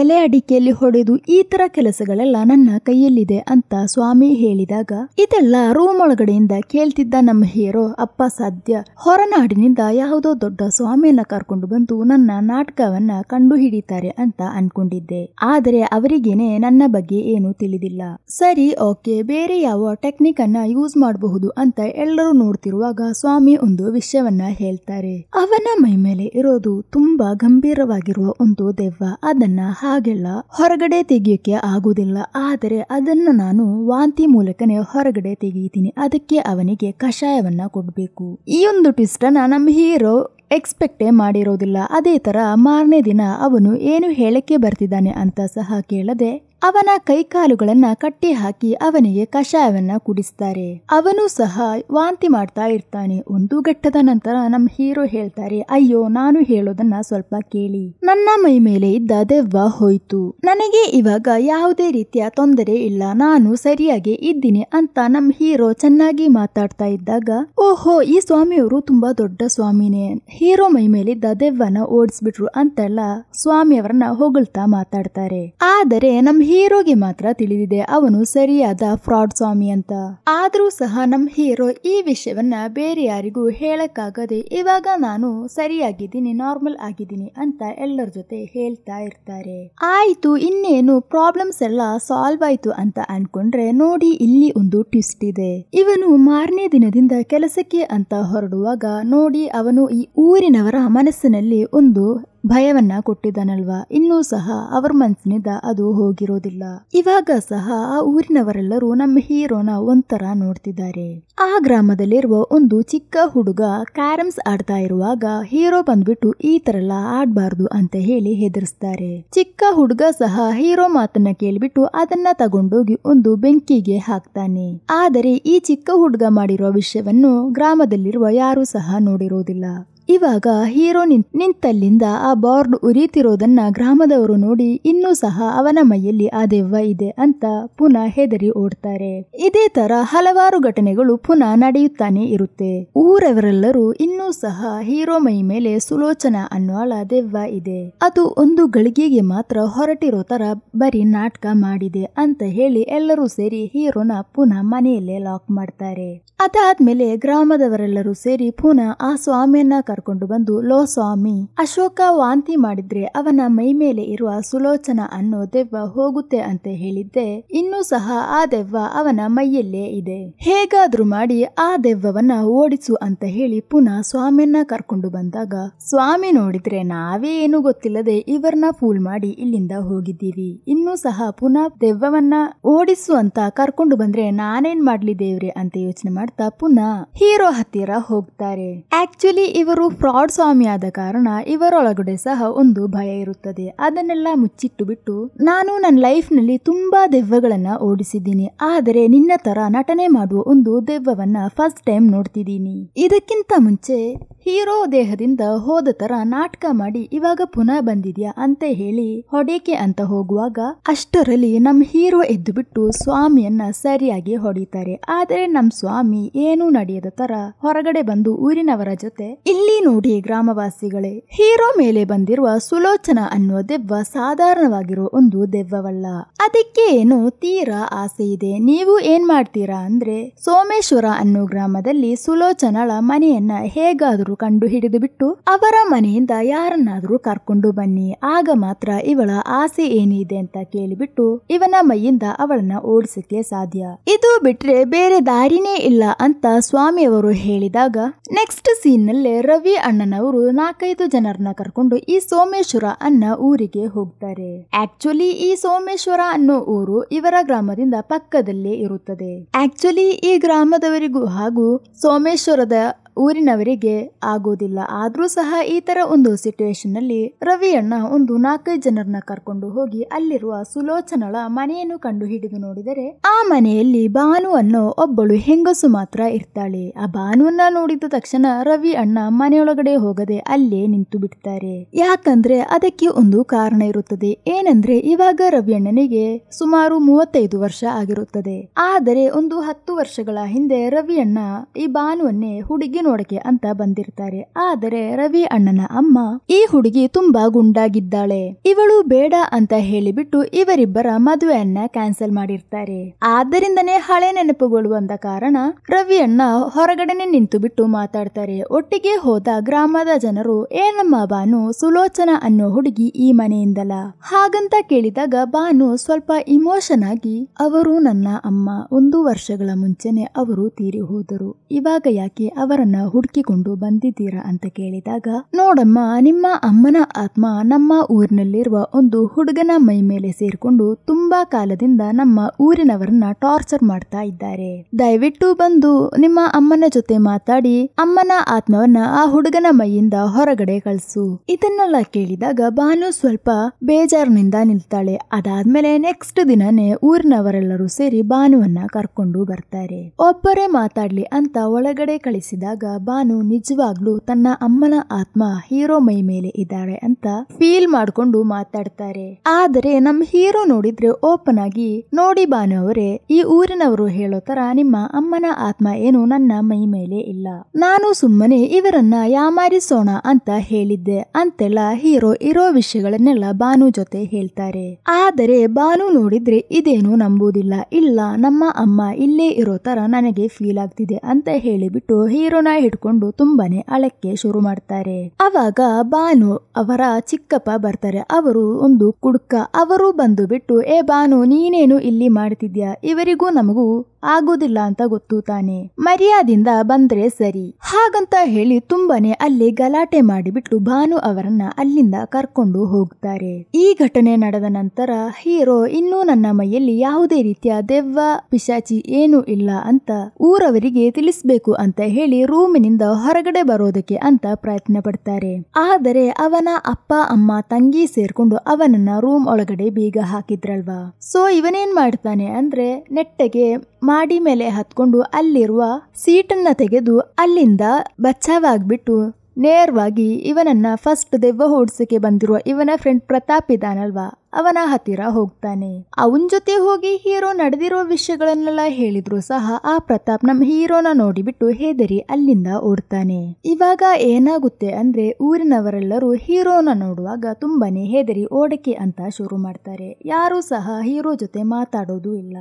ಎಲೆ ಅಡಿಕೆಯಲ್ಲಿ ಹೊಡೆಯೋದು, ಈ ತರ ಕೆಲಸಗಳೆಲ್ಲ ನನ್ನ ಕೈಯಲ್ಲಿದೆ ಅಂತ ಸ್ವಾಮಿ ಹೇಳಿದಾಗ ಇದೆಲ್ಲ ರೂಮ್ ಒಳಗಡೆಯಿಂದ ಕೇಳ್ತಿದ್ದ ನಮ್ಮ ಹೀರೋ, ಅಪ್ಪ ಸದ್ಯ ಹೊರನಾಡಿನಿಂದ ಯಾವುದೋ ದೊಡ್ಡ ಸ್ವಾಮಿಯನ್ನ ಕರ್ಕೊಂಡು ಬಂದು ನನ್ನ ನಾಟಕವನ್ನ ಕಂಡು ಹಿಡಿತಾರೆ ಅಂತ ಅನ್ಕೊಂಡಿದ್ದೆ. ಆದರೆ ಅವರಿಗೇನೆ ನನ್ನ ಬಗ್ಗೆ ಏನು ತಿಳಿದಿಲ್ಲ. ಸರಿ ಓಕೆ, ಬೇರೆ ಯಾವ ಟೆಕ್ನಿಕ್ ಅನ್ನ ಯೂಸ್ ಮಾಡಬಹುದು ಅಂತ ಎಲ್ಲರೂ ನೋಡ್ತಿರುವಾಗ ಸ್ವಾಮಿ ಒಂದು ವಿಷಯವನ್ನ ಹೇಳ್ತಾರೆ. ಅವನ ಮೈ ಮೇಲೆ ಇರೋದು ತುಂಬಾ ಗಂಭೀರವಾಗಿರುವ ಒಂದು ದೆವ್ವ, ಅದನ್ನ ಹಾಗೆಲ್ಲ ಹೊರಗಡೆ ತೆಗಿಯೋಕೆ ಆಗುದಿಲ್ಲ. ಆದರೆ ಅದನ್ನ ನಾನು ವಾಂತಿ ಮೂಲಕನೇ ಹೊರಗಡೆ ತೆಗೀತೀನಿ, ಅದಕ್ಕೆ ಅವನಿಗೆ ಕಷಾಯವನ್ನ ಕೊಡ್ಬೇಕು. ಈ ಒಂದು ಟ್ವಿಸ್ಟ್ ಅನ್ನ ನಮ್ಮ ಹೀರೋ ಎಕ್ಸ್ಪೆಕ್ಟೇ ಮಾಡಿರೋದಿಲ್ಲ. ಅದೇ ತರ ಮಾರನೇ ದಿನ ಅವನು ಏನು ಹೇಳಕ್ಕೆ ಬರ್ತಿದ್ದಾನೆ ಅಂತ ಸಹ ಕೇಳದೆ ಅವನ ಕೈಕಾಲುಗಳನ್ನ ಕಟ್ಟಿ ಹಾಕಿ ಅವನಿಗೆ ಕಷಾಯವನ್ನ ಕುಡಿಸ್ತಾರೆ. ಅವನು ಸಹ ವಾಂತಿ ಮಾಡ್ತಾ ಇರ್ತಾನೆ. ಒಂದು ಘಟ್ಟದ ನಂತರ ನಮ್ಮ ಹೀರೋ ಹೇಳ್ತಾರೆ, ಅಯ್ಯೋ ನಾನು ಹೇಳೋದನ್ನ ಸ್ವಲ್ಪ ಕೇಳಿ, ನನ್ನ ಮೈ ಮೇಲೆ ಇದ್ದ ದೆವ್ವ ಹೋಯ್ತು, ನನಗೆ ಇವಾಗ ಯಾವುದೇ ರೀತಿಯ ತೊಂದರೆ ಇಲ್ಲ, ನಾನು ಸರಿಯಾಗಿ ಇದ್ದೀನಿ ಅಂತ ನಮ್ಮ ಹೀರೋ ಚೆನ್ನಾಗಿ ಮಾತಾಡ್ತಾ ಇದ್ದಾಗ, ಓಹೋ ಈ ಸ್ವಾಮಿಯವರು ತುಂಬಾ ದೊಡ್ಡ ಸ್ವಾಮಿನೇ, ಹೀರೋ ಮೈ ಮೇಲಿದ್ದ ದೆವ್ವನ ಓಡಿಸ್ಬಿಟ್ರು ಅಂತೆಲ್ಲ ಸ್ವಾಮಿಯವರನ್ನ ಹೊಗಳ್ತಾ ಮಾತಾಡ್ತಾರೆ. ಆದರೆ ನಮ್ಮ ಹೀರೋಗೆ ಮಾತ್ರ ತಿಳಿದಿದೆ ಅವನು ಸರಿಯಾದ ಫ್ರಾಡ್ ಸ್ವಾಮಿ ಅಂತ. ಆದ್ರೂ ಸಹ ನಮ್ ಹೀರೋ ಈ ವಿಷಯವನ್ನ ಬೇರೆ ಯಾರಿಗೂ ಹೇಳಕ್ಕಾಗದೆ ಇವಾಗ ನಾನು ಸರಿಯಾಗಿದ್ದೀನಿ, ನಾರ್ಮಲ್ ಆಗಿದ್ದೀನಿ ಅಂತ ಎಲ್ಲರ ಜೊತೆ ಹೇಳ್ತಾ ಇರ್ತಾರೆ. ಆಯ್ತು ಇನ್ನೇನು ಪ್ರಾಬ್ಲಮ್ಸ್ ಎಲ್ಲ ಸಾಲ್ವ್ ಆಯ್ತು ಅಂತ ಅನ್ಕೊಂಡ್ರೆ ನೋಡಿ ಇಲ್ಲಿ ಒಂದು ಟ್ವಿಸ್ಟ್ ಇದೆ. ಇವನು ಮಾರನೇ ದಿನದಿಂದ ಕೆಲಸಕ್ಕೆ ಅಂತ ಹೊರಡುವಾಗ ನೋಡಿ ಅವನು ಈ ಊರಿನವರ ಮನಸ್ಸಿನಲ್ಲಿ ಒಂದು ಭಯವನ್ನ ಕೊಟ್ಟಿದ್ದಾನಲ್ವಾ, ಇನ್ನೂ ಸಹ ಅವರ ಮನಸ್ಸಿನಿಂದ ಅದು ಹೋಗಿರೋದಿಲ್ಲ. ಇವಾಗ ಸಹ ಆ ಊರಿನವರೆಲ್ಲರೂ ನಮ್ಮ ಹೀರೋನ ಒಂಥರ ನೋಡ್ತಿದ್ದಾರೆ. ಆ ಗ್ರಾಮದಲ್ಲಿರುವ ಒಂದು ಚಿಕ್ಕ ಹುಡುಗ ಕ್ಯಾರಮ್ಸ್ ಆಡ್ತಾ ಇರುವಾಗ ಹೀರೋ ಬಂದ್ಬಿಟ್ಟು ಈ ತರ ಎಲ್ಲ ಆಡ್ಬಾರ್ದು ಅಂತ ಹೇಳಿ ಹೆದರ್ಸ್ತಾರೆ. ಚಿಕ್ಕ ಹುಡುಗ ಸಹ ಹೀರೋ ಮಾತನ್ನ ಕೇಳ್ಬಿಟ್ಟು ಅದನ್ನ ತಗೊಂಡೋಗಿ ಒಂದು ಬೆಂಕಿಗೆ ಹಾಕ್ತಾನೆ. ಆದರೆ ಈ ಚಿಕ್ಕ ಹುಡುಗ ಮಾಡಿರೋ ವಿಷಯವನ್ನು ಗ್ರಾಮದಲ್ಲಿರುವ ಯಾರು ಸಹ ನೋಡಿರೋದಿಲ್ಲ. ಇವಾಗ ಹೀರೋ ನಿಂತಲ್ಲಿಂದ ಆ ಬಾರ್ಡ್ ಉರಿತಿರೋದನ್ನ ಗ್ರಾಮದವರು ನೋಡಿ ಇನ್ನೂ ಸಹ ಅವನ ಮೈಯಲ್ಲಿ ಆ ದೆವ್ವ ಇದೆ ಅಂತ ಪುನಃ ಹೆದರಿ ಓಡ್ತಾರೆ. ಇದೇ ತರ ಹಲವಾರು ಘಟನೆಗಳು ಪುನಃ ನಡೆಯುತ್ತಾನೆ ಇರುತ್ತೆ. ಊರವರೆಲ್ಲರೂ ಇನ್ನೂ ಸಹ ಹೀರೋ ಮೈ ಮೇಲೆ ಸುಲೋಚನಾ ಅನ್ನೋಳ ದೆವ್ವ ಇದೆ, ಅದು ಒಂದು ಗಳಿಗೆಗೆ ಮಾತ್ರ ಹೊರಟಿರೋ ತರ ಬರೀ ನಾಟಕ ಮಾಡಿದೆ ಅಂತ ಹೇಳಿ ಎಲ್ಲರೂ ಸೇರಿ ಹೀರೋನ ಪುನಃ ಮನೆಯಲ್ಲೇ ಲಾಕ್ ಮಾಡ್ತಾರೆ. ಅದಾದ್ಮೇಲೆ ಗ್ರಾಮದವರೆಲ್ಲರೂ ಸೇರಿ ಪುನಃ ಆ ಸ್ವಾಮಿಯನ್ನ ಕರ್ಕೊಂಡು ಬಂದು, ಲೋ ಸ್ವಾಮಿ, ಅಶೋಕ ವಾಂತಿ ಮಾಡಿದ್ರೆ ಅವನ ಮೈ ಮೇಲೆ ಇರುವ ಸುಲೋಚನ ಅನ್ನೋ ದೆವ್ವ ಹೋಗುತ್ತೆ ಅಂತ ಹೇಳಿದ್ದೆ, ಇನ್ನೂ ಸಹ ಆ ದೆವ್ವ ಅವನ ಮೈಯಲ್ಲೇ ಇದೆ. ಹೇಗಾದ್ರೂ ಮಾಡಿ ಆ ದೆವ್ವವನ್ನ ಓಡಿಸು ಅಂತ ಹೇಳಿ ಪುನಃ ಸ್ವಾಮಿಯನ್ನ ಕರ್ಕೊಂಡು ಬಂದಾಗ ಸ್ವಾಮಿ ನೋಡಿದ್ರೆ ನಾವೇ ಏನು ಗೊತ್ತಿಲ್ಲದೆ ಇವರನ್ನ ಫೂಲ್ ಮಾಡಿ ಇಲ್ಲಿಂದ ಹೋಗಿದ್ದೀವಿ, ಇನ್ನೂ ಸಹ ಪುನಃ ದೆವ್ವವನ್ನ ಓಡಿಸು ಅಂತ ಕರ್ಕೊಂಡು ಬಂದ್ರೆ ನಾನೇನ್ ಮಾಡ್ಲಿ ದೇವ್ರೆ ಅಂತ ಯೋಚನೆ ಮಾಡ್ತಾ ಪುನಃ ಹೀರೋ ಹತ್ತಿರ ಹೋಗ್ತಾರೆ. ಆಕ್ಚುಲಿ ಇವರು ಫ್ರಾಡ್ ಸ್ವಾಮಿ ಆದ ಕಾರಣ ಇವರೊಳಗಡೆ ಸಹ ಒಂದು ಭಯ ಇರುತ್ತದೆ. ಅದನ್ನೆಲ್ಲ ಮುಚ್ಚಿಟ್ಟು ಬಿಟ್ಟು, ನಾನು ನನ್ನ ಲೈಫ್ ನಲ್ಲಿ ತುಂಬಾ ದೆವ್ವಗಳನ್ನ ಓಡಿಸಿದ್ದೀನಿ, ಆದರೆ ನಿನ್ನ ತರ ನಟನೆ ಮಾಡುವ ಒಂದು ದೆವ್ವವನ್ನ ಫಸ್ಟ್ ಟೈಮ್ ನೋಡ್ತಿದ್ದೀನಿ. ಇದಕ್ಕಿಂತ ಮುಂಚೆ ಹೀರೋ ದೇಹದಿಂದ ಹೋದ ತರ ನಾಟಕ ಮಾಡಿ ಇವಾಗ ಪುನಃ ಬಂದಿದ್ಯಾ ಅಂತ ಹೇಳಿ ಹೊಡೆಕೆ ಅಂತ ಹೋಗುವಾಗ ಅಷ್ಟರಲ್ಲಿ ನಮ್ ಹೀರೋ ಎದ್ದು ಬಿಟ್ಟು ಸ್ವಾಮಿಯನ್ನ ಸರಿಯಾಗಿ ಹೊಡಿತಾರೆ. ಆದರೆ ನಮ್ ಸ್ವಾಮಿ ಏನೂ ನಡೆಯದ ತರ ಹೊರಗಡೆ ಬಂದು ಊರಿನವರ ಜೊತೆ, ಇಲ್ಲಿ ನೋಡಿ ಗ್ರಾಮವಾಸಿಗಳೇ, ಹೀರೋ ಮೇಲೆ ಬಂದಿರುವ ಸುಲೋಚನ ಅನ್ನುವ ದೆವ್ವ ಸಾಧಾರಣವಾಗಿರೋ ಒಂದು ದೆವ್ವವಲ್ಲ, ಅದಕ್ಕೆ ಏನು ತೀರಾ ಆಸೆ ಇದೆ. ನೀವು ಏನ್ ಮಾಡ್ತೀರಾ ಅಂದ್ರೆ ಸೋಮೇಶ್ವರ ಅನ್ನೋ ಗ್ರಾಮದಲ್ಲಿ ಸುಲೋಚನಳ ಮನೆಯನ್ನ ಹೇಗಾದ್ರೂ ಕಂಡು ಹಿಡಿದು ಬಿಟ್ಟು ಅವರ ಮನೆಯಿಂದ ಯಾರನ್ನಾದ್ರೂ ಕರ್ಕೊಂಡು ಬನ್ನಿ, ಆಗ ಮಾತ್ರ ಇವಳ ಆಸೆ ಏನಿದೆ ಅಂತ ಕೇಳಿಬಿಟ್ಟು ಇವನ ಮೈಯಿಂದ ಅವಳನ್ನ ಓಡಿಸಕ್ಕೆ ಸಾಧ್ಯ. ಇದು ಬಿಟ್ರೆ ಬೇರೆ ದಾರಿನೇ ಇಲ್ಲ ಅಂತ ಸ್ವಾಮಿಯವರು ಹೇಳಿದಾಗ ನೆಕ್ಸ್ಟ್ ಸೀನ್ ನಲ್ಲೇ ರವಿ ಅಣ್ಣನವರು 4-5 ಜನರನ್ನ ಕರ್ಕೊಂಡು ಈ ಸೋಮೇಶ್ವರ ಅನ್ನೋ ಊರಿಗೆ ಹೋಗ್ತಾರೆ. ಆಕ್ಚುಲಿ ಈ ಸೋಮೇಶ್ವರ ಅನ್ನೋ ಊರು ಇವರ ಗ್ರಾಮದಿಂದ ಪಕ್ಕದಲ್ಲೇ ಇರುತ್ತದೆ. ಆಕ್ಚುಲಿ ಈ ಗ್ರಾಮದವರಿಗೂ ಹಾಗೂ ಸೋಮೇಶ್ವರದ ಊರಿನವರಿಗೆ ಆಗೋದಿಲ್ಲ. ಆದ್ರೂ ಸಹ ಈ ತರ ಒಂದು ಸಿಚುವೇಶನ್ ನಲ್ಲಿ ರವಿ ಅಣ್ಣ ಒಂದು 4-5 ಜನರನ್ನ ಕರ್ಕೊಂಡು ಹೋಗಿ ಅಲ್ಲಿರುವ ಸುಲೋಚನಳ ಮನೆಯನ್ನು ಕಂಡು ಹಿಡಿದು ನೋಡಿದರೆ ಆ ಮನೆಯಲ್ಲಿ ಭಾನು ಅನ್ನೋ ಒಬ್ಬಳು ಹೆಂಗಸು ಮಾತ್ರ ಇರ್ತಾಳೆ. ಆ ಭಾನುವನ್ನ ನೋಡಿದ ತಕ್ಷಣ ರವಿ ಅಣ್ಣ ಮನೆಯೊಳಗಡೆ ಹೋಗದೆ ಅಲ್ಲೇ ನಿಂತು ಬಿಡ್ತಾರೆ. ಯಾಕಂದ್ರೆ ಅದಕ್ಕೆ ಒಂದು ಕಾರಣ ಇರುತ್ತದೆ. ಏನಂದ್ರೆ ಇವಾಗ ರವಿ ಅಣ್ಣನಿಗೆ ಸುಮಾರು 35 ವರ್ಷ ಆಗಿರುತ್ತದೆ. ಆದರೆ ಒಂದು 10 ವರ್ಷಗಳ ಹಿಂದೆ ರವಿ ಅಣ್ಣ ಈ ಭಾನುವನ್ನೇ ಹುಡುಗಿ ನೋಡಕ್ಕೆ ಅಂತ ಬಂದಿರ್ತಾರೆ. ಆದರೆ ರವಿ ಅಣ್ಣನ ಅಮ್ಮ ಈ ಹುಡುಗಿ ತುಂಬಾ ಗುಂಡಾಗಿದ್ದಾಳೆ, ಇವಳು ಬೇಡ ಅಂತ ಹೇಳಿಬಿಟ್ಟು ಇವರಿಬ್ಬರ ಮದುವೆಯನ್ನ ಕ್ಯಾನ್ಸಲ್ ಮಾಡಿರ್ತಾರೆ. ಆದ್ದರಿಂದನೇ ಹಳೆ ನೆನಪುಗಳು ಅಂದ ಕಾರಣ ರವಿ ಅಣ್ಣ ಹೊರಗಡೆನೆ ನಿಂತು ಬಿಟ್ಟು ಮಾತಾಡ್ತಾರೆ. ಒಟ್ಟಿಗೆ ಹೋದ ಗ್ರಾಮದ ಜನರು, ಏನಮ್ಮ ಭಾನು, ಸುಲೋಚನ ಅನ್ನೋ ಹುಡುಗಿ ಈ ಮನೆಯಿಂದಲ್ಲ ಹಾಗಂತ ಕೇಳಿದಾಗ ಭಾನು ಸ್ವಲ್ಪ ಇಮೋಷನ್ ಆಗಿ, ಅವರು ನನ್ನ ಅಮ್ಮ, 1 ವರ್ಷಗಳ ಮುಂಚೆನೆ ಅವರು ತೀರಿ ಹೋದರು, ಇವಾಗ ಯಾಕೆ ಅವರನ್ನ ಹುಡುಕಿಕೊಂಡು ಬಂದಿದ್ದೀರಾ ಅಂತ ಕೇಳಿದಾಗ, ನೋಡಮ್ಮ, ನಿಮ್ಮ ಅಮ್ಮನ ಆತ್ಮ ನಮ್ಮ ಊರಿನಲ್ಲಿರುವ ಒಂದು ಹುಡುಗನ ಮೈ ಮೇಲೆ ಸೇರ್ಕೊಂಡು ತುಂಬಾ ಕಾಲದಿಂದ ನಮ್ಮ ಊರಿನವರನ್ನ ಟಾರ್ಚರ್ ಮಾಡ್ತಾ ಇದ್ದಾರೆ, ದಯವಿಟ್ಟು ಬಂದು ನಿಮ್ಮ ಅಮ್ಮನ ಜೊತೆ ಮಾತಾಡಿ ಅಮ್ಮನ ಆತ್ಮವನ್ನ ಆ ಹುಡುಗನ ಮೈಯಿಂದ ಹೊರಗಡೆ ಕಳಿಸು. ಇದನ್ನೆಲ್ಲ ಕೇಳಿದಾಗ ಭಾನು ಸ್ವಲ್ಪ ಬೇಜಾರಿನಿಂದ ನಿಲ್ತಾಳೆ. ಅದಾದ್ಮೇಲೆ ನೆಕ್ಸ್ಟ್ ದಿನನೇ ಊರಿನವರೆಲ್ಲರೂ ಸೇರಿ ಭಾನುವನ್ನ ಕರ್ಕೊಂಡು ಬರ್ತಾರೆ. ಒಬ್ಬರೇ ಮಾತಾಡ್ಲಿ ಅಂತ ಒಳಗಡೆ ಕಳಿಸಿದಾಗ ಭಾನು ನಿಜವಾಗ್ಲೂ ತನ್ನ ಅಮ್ಮನ ಆತ್ಮ ಹೀರೋ ಮೈ ಮೇಲೆ ಇದ್ದಾಳೆ ಅಂತ ಫೀಲ್ ಮಾಡ್ಕೊಂಡು ಮಾತಾಡ್ತಾರೆ. ಆದರೆ ನಮ್ ಹೀರೋ ನೋಡಿದ್ರೆ ಓಪನ್ ಆಗಿ, ನೋಡಿ ಭಾನು ಅವರೇ, ಈ ಊರಿನವರು ಹೇಳೋ ತರ ನಿಮ್ಮ ಅಮ್ಮನ ಆತ್ಮ ಏನು ನನ್ನ ಮೈ ಮೇಲೆ ಇಲ್ಲ, ನಾನು ಸುಮ್ಮನೆ ಇವರನ್ನ ಯಾಮಾರಿಸೋಣ ಅಂತ ಹೇಳಿದ್ದೆ ಅಂತೆಲ್ಲ ಹೀರೋ ಇರೋ ವಿಷಯಗಳನ್ನೆಲ್ಲ ಭಾನು ಜೊತೆ ಹೇಳ್ತಾರೆ. ಆದರೆ ಭಾನು ನೋಡಿದ್ರೆ ಇದೇನು ನಂಬುವುದಿಲ್ಲ. ಇಲ್ಲ, ನಮ್ಮ ಅಮ್ಮ ಇಲ್ಲೇ ಇರೋ ತರ ನನಗೆ ಫೀಲ್ ಆಗ್ತಿದೆ ಅಂತ ಹೇಳಿಬಿಟ್ಟು ಹೀರೋನ ಹಿಡ್ಕೊಂಡು ತುಂಬಾನೇ ಅಳಕ್ಕೆ ಶುರು ಮಾಡ್ತಾರೆ. ಅವಾಗ ಭಾನು ಅವರ ಚಿಕ್ಕಪ್ಪ ಬರ್ತಾರೆ. ಅವರು ಒಂದು ಕುಡುಕ. ಅವರು ಬಂದು ಬಿಟ್ಟು, ಏ ಭಾನು, ನೀನೇನು ಇಲ್ಲಿ ಮಾಡ್ತಿದ್ಯಾ, ಇವರಿಗೂ ನಮಗೂ ಆಗೋದಿಲ್ಲ ಅಂತ ಗೊತ್ತು ತಾನೆ, ಮರ್ಯಾದಿಂದ ಬಂದ್ರೆ ಸರಿ ಹಾಗಂತ ಹೇಳಿ ತುಂಬಾನೇ ಅಲ್ಲಿ ಗಲಾಟೆ ಮಾಡಿಬಿಟ್ಟು ಭಾನು ಅವರನ್ನ ಅಲ್ಲಿಂದ ಕರ್ಕೊಂಡು ಹೋಗ್ತಾರೆ. ಈ ಘಟನೆ ನಡೆದ ನಂತರ ಹೀರೋ, ಇನ್ನೂ ನನ್ನ ಮೈಯಲ್ಲಿ ಯಾವುದೇ ರೀತಿಯ ದೆವ್ವ ಪಿಶಾಚಿ ಏನು ಇಲ್ಲ ಅಂತ ಊರವರಿಗೆ ತಿಳಿಸ್ಬೇಕು ಅಂತ ಹೇಳಿ ರೂಮಿನಿಂದ ಹೊರಗಡೆ ಬರೋದಕ್ಕೆ ಅಂತ ಪ್ರಯತ್ನ ಪಡ್ತಾರೆ. ಆದರೆ ಅವನ ಅಪ್ಪ ಅಮ್ಮ ತಂಗಿ ಸೇರ್ಕೊಂಡು ಅವನನ್ನ ರೂಮ್ ಒಳಗಡೆ ಬೀಗ ಹಾಕಿದ್ರಲ್ವಾ. ಸೊ ಇವನೇನ್ ಮಾಡ್ತಾನೆ ಅಂದ್ರೆ ನೆಟ್ಟಗೆ ಮಾಡಿ ಮೇಲೆ ಹತ್ಕೊಂಡು ಅಲ್ಲಿರುವ ಸೀಟನ್ನ ತೆಗೆದು ಅಲ್ಲಿಂದ ಬಚಾವಾಗ್ಬಿಟ್ಟು ನೇರವಾಗಿ ಇವನನ್ನ ಫಸ್ಟ್ ದೆವ್ವ ಓಡಿಸಕ್ಕೆ ಬಂದಿರುವ ಇವನ ಫ್ರೆಂಡ್ ಪ್ರತಾಪ್ ಇದಾನಲ್ವಾ, ಅವನ ಹತ್ತಿರ ಹೋಗ್ತಾನೆ. ಅವನ್ ಜೊತೆ ಹೋಗಿ ಹೀರೋ ನಡೆದಿರೋ ವಿಷಯಗಳನ್ನೆಲ್ಲ ಹೇಳಿದ್ರು ಸಹ ಆ ಪ್ರತಾಪ್ ನಮ್ ಹೀರೋನ ನೋಡಿಬಿಟ್ಟು ಹೆದರಿ ಅಲ್ಲಿಂದ ಓಡ್ತಾನೆ. ಇವಾಗ ಏನಾಗುತ್ತೆ ಅಂದ್ರೆ ಊರಿನವರೆಲ್ಲರೂ ಹೀರೋನ ನೋಡುವಾಗ ತುಂಬಾನೇ ಹೆದರಿ ಓಡಕ್ಕೆ ಅಂತ ಶುರು ಮಾಡ್ತಾರೆ. ಯಾರು ಸಹ ಹೀರೋ ಜೊತೆ ಮಾತಾಡೋದು ಇಲ್ಲ.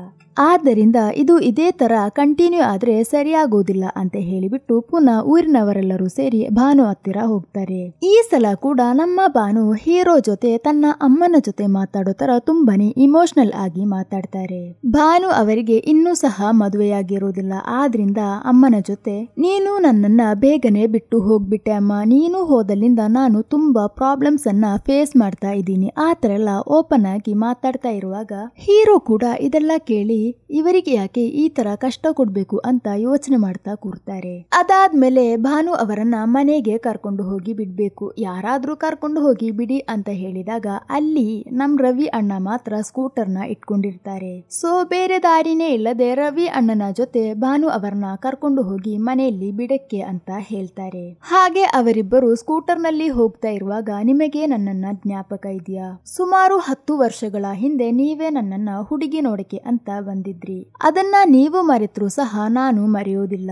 ಆದ್ದರಿಂದ ಇದು ಇದೇ ತರ ಕಂಟಿನ್ಯೂ ಆದ್ರೆ ಸರಿಯಾಗೋದಿಲ್ಲ ಅಂತ ಹೇಳಿಬಿಟ್ಟು ಪುನಃ ಊರಿನವರೆಲ್ಲರೂ ಸೇರಿ ಭಾನು ಹತ್ತಿರ ಹೋಗ್ತಾರೆ. ಈ ಸಲ ಕೂಡ ನಮ್ಮ ಭಾನು ಹೀರೋ ಜೊತೆ ತನ್ನ ಅಮ್ಮನ ಜೊತೆ ಮಾತಾಡೋ ತರ ತುಂಬಾನೇ ಇಮೋಷನಲ್ ಆಗಿ ಮಾತಾಡ್ತಾರೆ. ಭಾನು ಅವರಿಗೆ ಇನ್ನೂ ಸಹ ಮದುವೆಯಾಗಿರೋದಿಲ್ಲ. ಆದ್ರಿಂದ ಅಮ್ಮನ ಜೊತೆ ನೀನು ನನ್ನನ್ನ ಬೇಗನೆ ಬಿಟ್ಟು ಹೋಗ್ಬಿಟ್ಟೆ ಅಮ್ಮ, ನೀನು ಹೋದಲ್ಲಿಂದ ನಾನು ತುಂಬಾ ಪ್ರಾಬ್ಲಮ್ಸ್ ಅನ್ನ ಫೇಸ್ ಮಾಡ್ತಾ ಇದ್ದೀನಿ, ಆ ತರ ಎಲ್ಲ ಓಪನ್ ಆಗಿ ಮಾತಾಡ್ತಾ ಇರುವಾಗ ಹೀರೋ ಕೂಡ ಇದೆಲ್ಲ ಕೇಳಿ ಇವರಿಗೆ ಯಾಕೆ ಈ ತರ ಕಷ್ಟ ಕೊಡ್ಬೇಕು ಅಂತ ಯೋಚನೆ ಮಾಡ್ತಾ ಕೂರ್ತಾರೆ. ಅದಾದ್ಮೇಲೆ ಭಾನು ಅವರನ್ನ ಮನೆಗೆ ಕರ್ಕೊಂಡು ಹೋಗಿ ಬಿಡ್ಬೇಕು, ಯಾರಾದ್ರೂ ಕರ್ಕೊಂಡು ಹೋಗಿ ಬಿಡಿ ಅಂತ ಹೇಳಿದಾಗ ಅಲ್ಲಿ ನಮ್ ರವಿ ಅಣ್ಣ ಮಾತ್ರ ಸ್ಕೂಟರ್ನ ಇಟ್ಕೊಂಡಿರ್ತಾರೆ. ಸೊ ಬೇರೆ ದಾರಿನೇ ಇಲ್ಲದೆ ರವಿ ಅಣ್ಣನ ಜೊತೆ ಭಾನು ಅವರನ್ನ ಕರ್ಕೊಂಡು ಹೋಗಿ ಮನೆಯಲ್ಲಿ ಬಿಡಕ್ಕೆ ಅಂತ ಹೇಳ್ತಾರೆ. ಹಾಗೆ ಅವರಿಬ್ಬರು ಸ್ಕೂಟರ್ ನಲ್ಲಿ ಹೋಗ್ತಾ ಇರುವಾಗ ನಿಮಗೆ ನನ್ನನ್ನ ಜ್ಞಾಪಕ ಇದೆಯಾ? ಸುಮಾರು 10 ವರ್ಷಗಳ ಹಿಂದೆ ನೀವೇ ನನ್ನನ್ನ ಹುಡುಗಿ ನೋಡಕ್ಕೆ ಅಂತ ಬಂದಿದ್ರಿ, ಅದನ್ನ ನೀವು ಮರೆತರೂ ಸಹ ನಾನು ಮರೆಯೋದಿಲ್ಲ.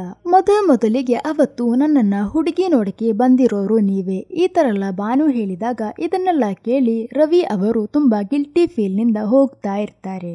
ಮೊದಲಿಗೆ ಅವತ್ತು ನನ್ನನ್ನ ಹುಡುಗಿ ನೋಡಕ್ಕೆ ಬಂದಿರೋರು ನೀವೇ. ಈ ತರ ಎಲ್ಲ ಭಾನು ಹೇಳಿದಾಗ ಇದನ್ನೆಲ್ಲ ಕೇಳಿ ರವಿ ಅವರು ತುಂಬಾ ಗಿಲ್ಟಿ ಫೀಲ್ ನಿಂದ ಹೋಗ್ತಾ ಇರ್ತಾರೆ.